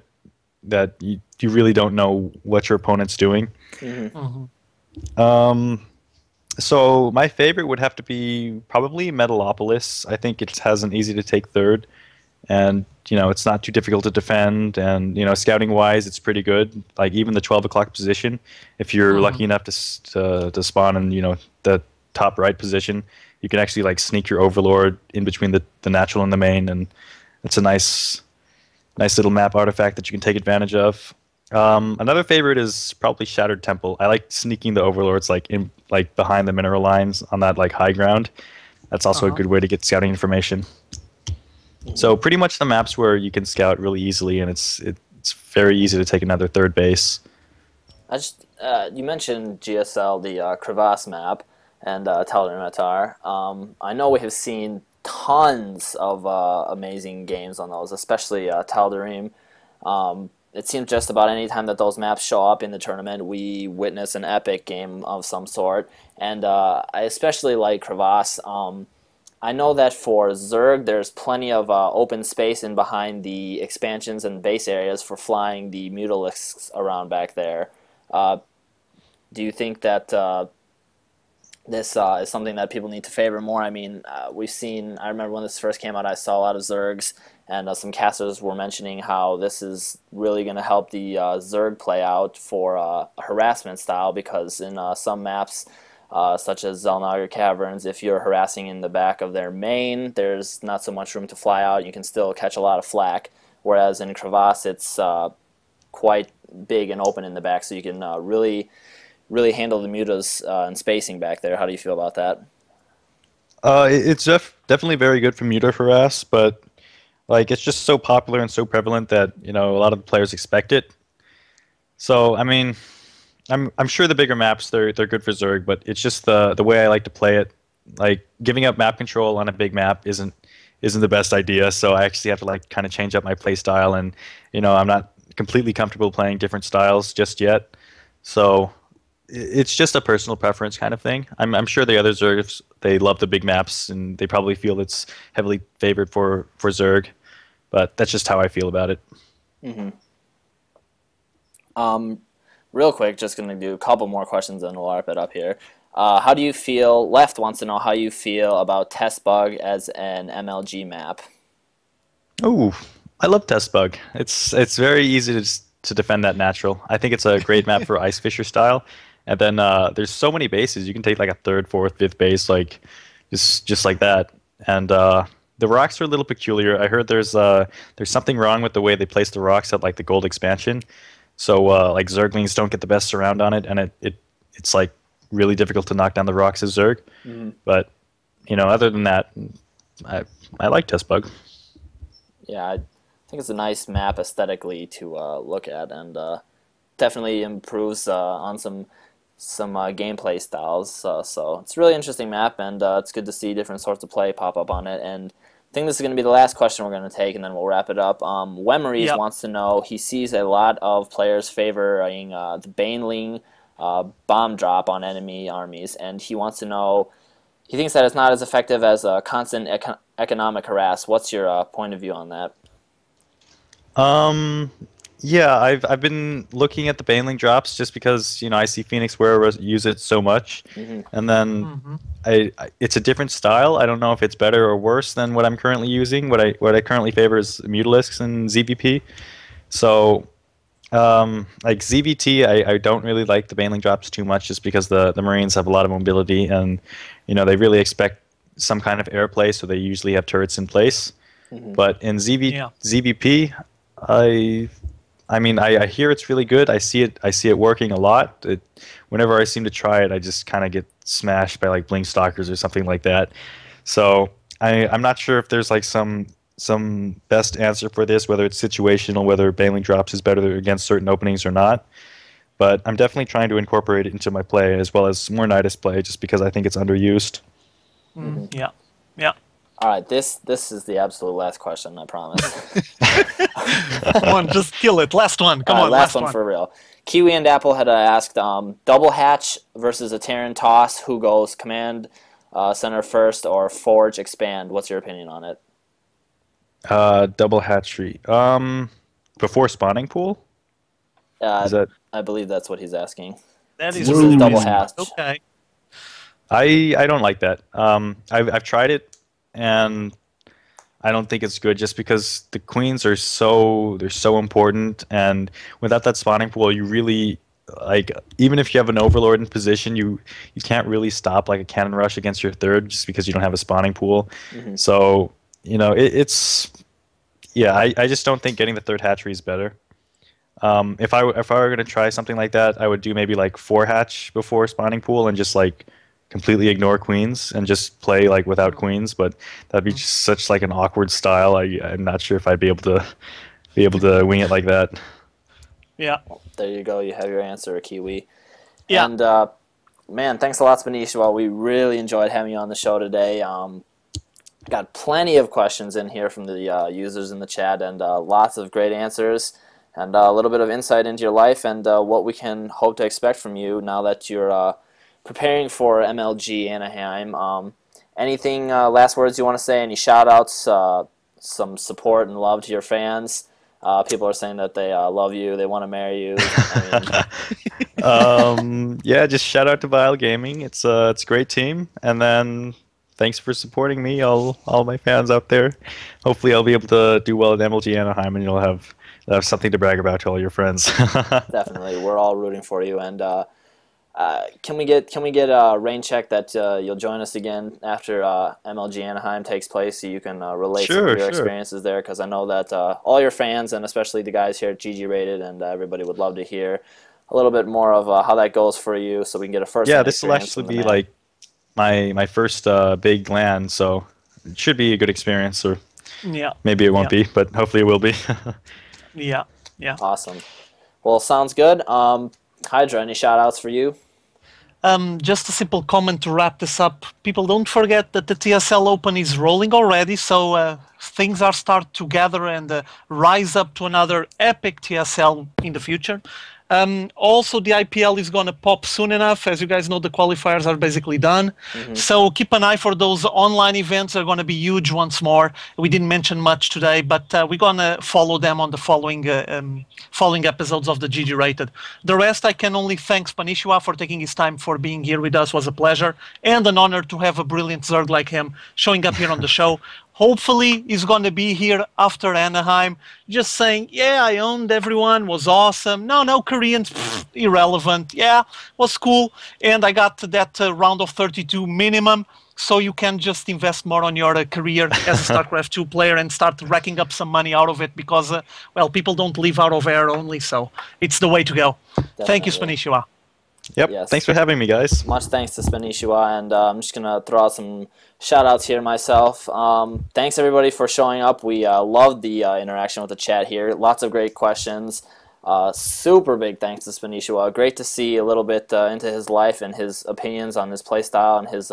you really don't know what your opponent's doing. So my favorite would have to be probably Metalopolis. I think it has an easy to take third, and it's not too difficult to defend, and scouting wise it's pretty good. Like even the 12 o'clock position, if you're lucky enough to spawn in the top right position, you can actually like sneak your Overlord in between the natural and the main, and it's a nice little map artifact that you can take advantage of. Another favorite is probably Shattered Temple. I like sneaking the Overlords like behind the mineral lines on that like high ground. That's also a good way to get scouting information. So pretty much the maps where you can scout really easily, and it's very easy to take another third base. You mentioned GSL, the Crevasse map, and Tal'Darim. I know we have seen tons of amazing games on those, especially Tal'Darim. It seems just about any time that those maps show up in the tournament, we witness an epic game of some sort. And I especially like Crevasse. I know that for Zerg, there's plenty of open space in behind the expansions and base areas for flying the Mutalisks around back there. Do you think that this is something that people need to favor more? I mean, I remember when this first came out, I saw a lot of Zergs, and some casters were mentioning how this is really going to help the Zerg play out for a harassment style, because in some maps, such as Zelnagar Caverns, if you're harassing in the back of their main, there's not so much room to fly out. You can still catch a lot of flak, whereas in Crevasse, it's quite big and open in the back, so you can really handle the mutas and spacing back there. How do you feel about that? It's definitely very good for muta harass, but like it's just so popular and so prevalent that a lot of the players expect it. So I mean, I'm sure the bigger maps they're good for Zerg, but it's just the way I like to play it. Like giving up map control on a big map isn't the best idea. So I actually have to like kind of change up my play style, and I'm not completely comfortable playing different styles just yet. So it's just a personal preference kind of thing. I'm sure the other Zergs, they love the big maps, and they probably feel it's heavily favored for Zerg, but that's just how I feel about it. Real quick, just going to do a couple more questions and we'll wrap it up here. How do you feel? Left wants to know how you feel about Test Bug as an MLG map. Oh, I love Test Bug. It's very easy to defend that natural. I think it's a great map for Ice Fisher style. And then there's so many bases. You can take like a third, fourth, fifth base, like just like that. And the rocks are a little peculiar. I heard there's something wrong with the way they place the rocks at like the gold expansion. So like Zerglings don't get the best surround on it, and it's like really difficult to knock down the rocks as Zerg. But other than that, I like Test Bug. Yeah, I think it's a nice map aesthetically to look at, and definitely improves on some gameplay styles. So it's a really interesting map, and it's good to see different sorts of play pop up on it. And I think this is going to be the last question we're going to take, and then we'll wrap it up. Wemeries wants to know, he sees a lot of players favoring the Baneling bomb drop on enemy armies, and he wants to know, he thinks that it's not as effective as a constant economic harass. What's your point of view on that? Yeah, I've been looking at the Baneling drops just because I see Phoenix Wearer use it so much, and then it's a different style. I don't know if it's better or worse than what I'm currently using. What I currently favor is Mutalisks and ZVP. So like ZVT, I don't really like the Baneling drops too much just because the Marines have a lot of mobility, and they really expect some kind of airplay, so they usually have turrets in place. But in ZVP, I mean, I hear it's really good. I see it working a lot. Whenever I seem to try it, I just kind of get smashed by like Blink Stalkers or something like that. So I'm not sure if there's like some best answer for this, whether it's situational, whether Baneling drops is better against certain openings or not. But I'm definitely trying to incorporate it into my play as well as more Nidus play, just because I think it's underused. Yeah, yeah. All right, this is the absolute last question, I promise. Come on, just kill it. Last one. Come on, last one for real. Kiwi and Apple had asked, double hatch versus a Terran toss, who goes command center first or forge expand? What's your opinion on it? Double hatchery. Before spawning pool? Is that? I believe that's what he's asking. That is double hatch. Okay. I don't like that. I've tried it, and I don't think it's good just because the queens are so important, and without that spawning pool, you really like, even if you have an overlord in position, you can't really stop like a cannon rush against your third just because you don't have a spawning pool. So it's I just don't think getting the third hatchery is better. If I were gonna try something like that, I would do maybe like 4 hatch before spawning pool and just like completely ignore queens and just play like without queens. But that'd be just such like an awkward style. I'm not sure if I'd be able to wing it like that. Yeah. There you go. You have your answer, Kiwi. Yeah. And man, thanks a lot, Spanishiwa. We really enjoyed having you on the show today. Got plenty of questions in here from the users in the chat, and lots of great answers, and a little bit of insight into your life and what we can hope to expect from you now that you're preparing for MLG Anaheim. Anything, last words you want to say? Any shout-outs, some support and love to your fans? People are saying that they love you, they want to marry you. Yeah, just shout out to Vile Gaming. It's a great team, and then thanks for supporting me, all my fans out there. Hopefully, I'll be able to do well at MLG Anaheim, and you'll have something to brag about to all your friends. Definitely, we're all rooting for you. And can we get a rain check that you'll join us again after MLG Anaheim takes place, so you can relate some of your experiences there? Because I know that all your fans, and especially the guys here at GGRated, and everybody would love to hear a little bit more of how that goes for you, so we can get a first. Yeah, this will actually be like my first big LAN, so it should be a good experience. Or maybe it won't be, but hopefully it will be. Yeah. Awesome. Well, sounds good. Hydra, any shout-outs for you? Just a simple comment to wrap this up. People, don't forget that the TSL Open is rolling already, so things are start to gather and rise up to another epic TSL in the future. Also, the IPL is going to pop soon enough. As you guys know, the qualifiers are basically done. So keep an eye for those online events. They're going to be huge once more. We didn't mention much today, but we're going to follow them on the following episodes of the GGRated. The rest, I can only thank Spanishiwa for taking his time for being here with us. It was a pleasure and an honor to have a brilliant Zerg like him showing up here on the show. Hopefully, he's going to be here after Anaheim, just saying, yeah, I owned everyone, was awesome. No, Koreans, irrelevant. Yeah, was cool. And I got to that round of 32 minimum. so you can just invest more on your career as a StarCraft 2 player and start racking up some money out of it because, well, people don't live out of air only, so it's the way to go. Definitely. Thank you, Spanishiwa. Yep. Yes. Thanks for having me, guys. Much thanks to Spanishiwa, and I'm just going to throw out some shout-outs here myself. Thanks, everybody, for showing up. We loved the interaction with the chat here. Lots of great questions. Super big thanks to Spanishiwa. Great to see a little bit into his life and his opinions on his playstyle and his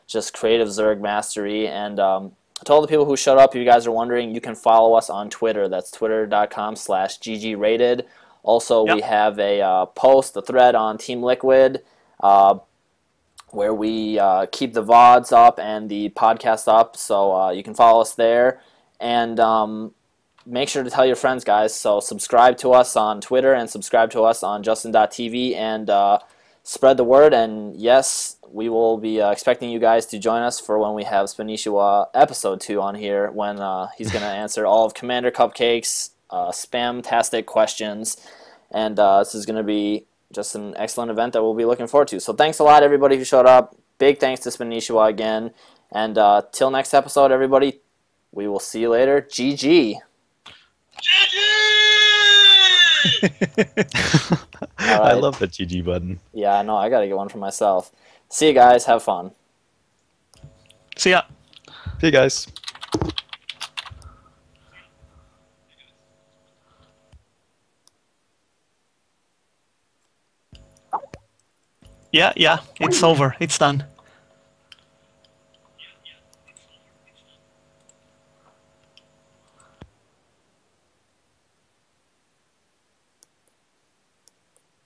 just creative Zerg mastery. And to all the people who showed up, if you guys are wondering, you can follow us on Twitter. That's twitter.com/GGRated. Also, we have a post, a thread on Team Liquid, where we keep the VODs up and the podcast up, so you can follow us there. And make sure to tell your friends, guys. So subscribe to us on Twitter and subscribe to us on Justin.tv and spread the word. And yes, we will be expecting you guys to join us for when we have Spanishiwa episode 2 on here, when he's going to answer all of Commander Cupcake's spam-tastic questions. And this is going to be just an excellent event that we'll be looking forward to. So thanks a lot, everybody who showed up. Big thanks to Spanishiwa again. And till next episode, everybody, we will see you later. GG! GG! Right. I love the GG button. Yeah, I know. I got to get one for myself. See you guys. Have fun. See ya. See you guys. Yeah, it's over. It's done.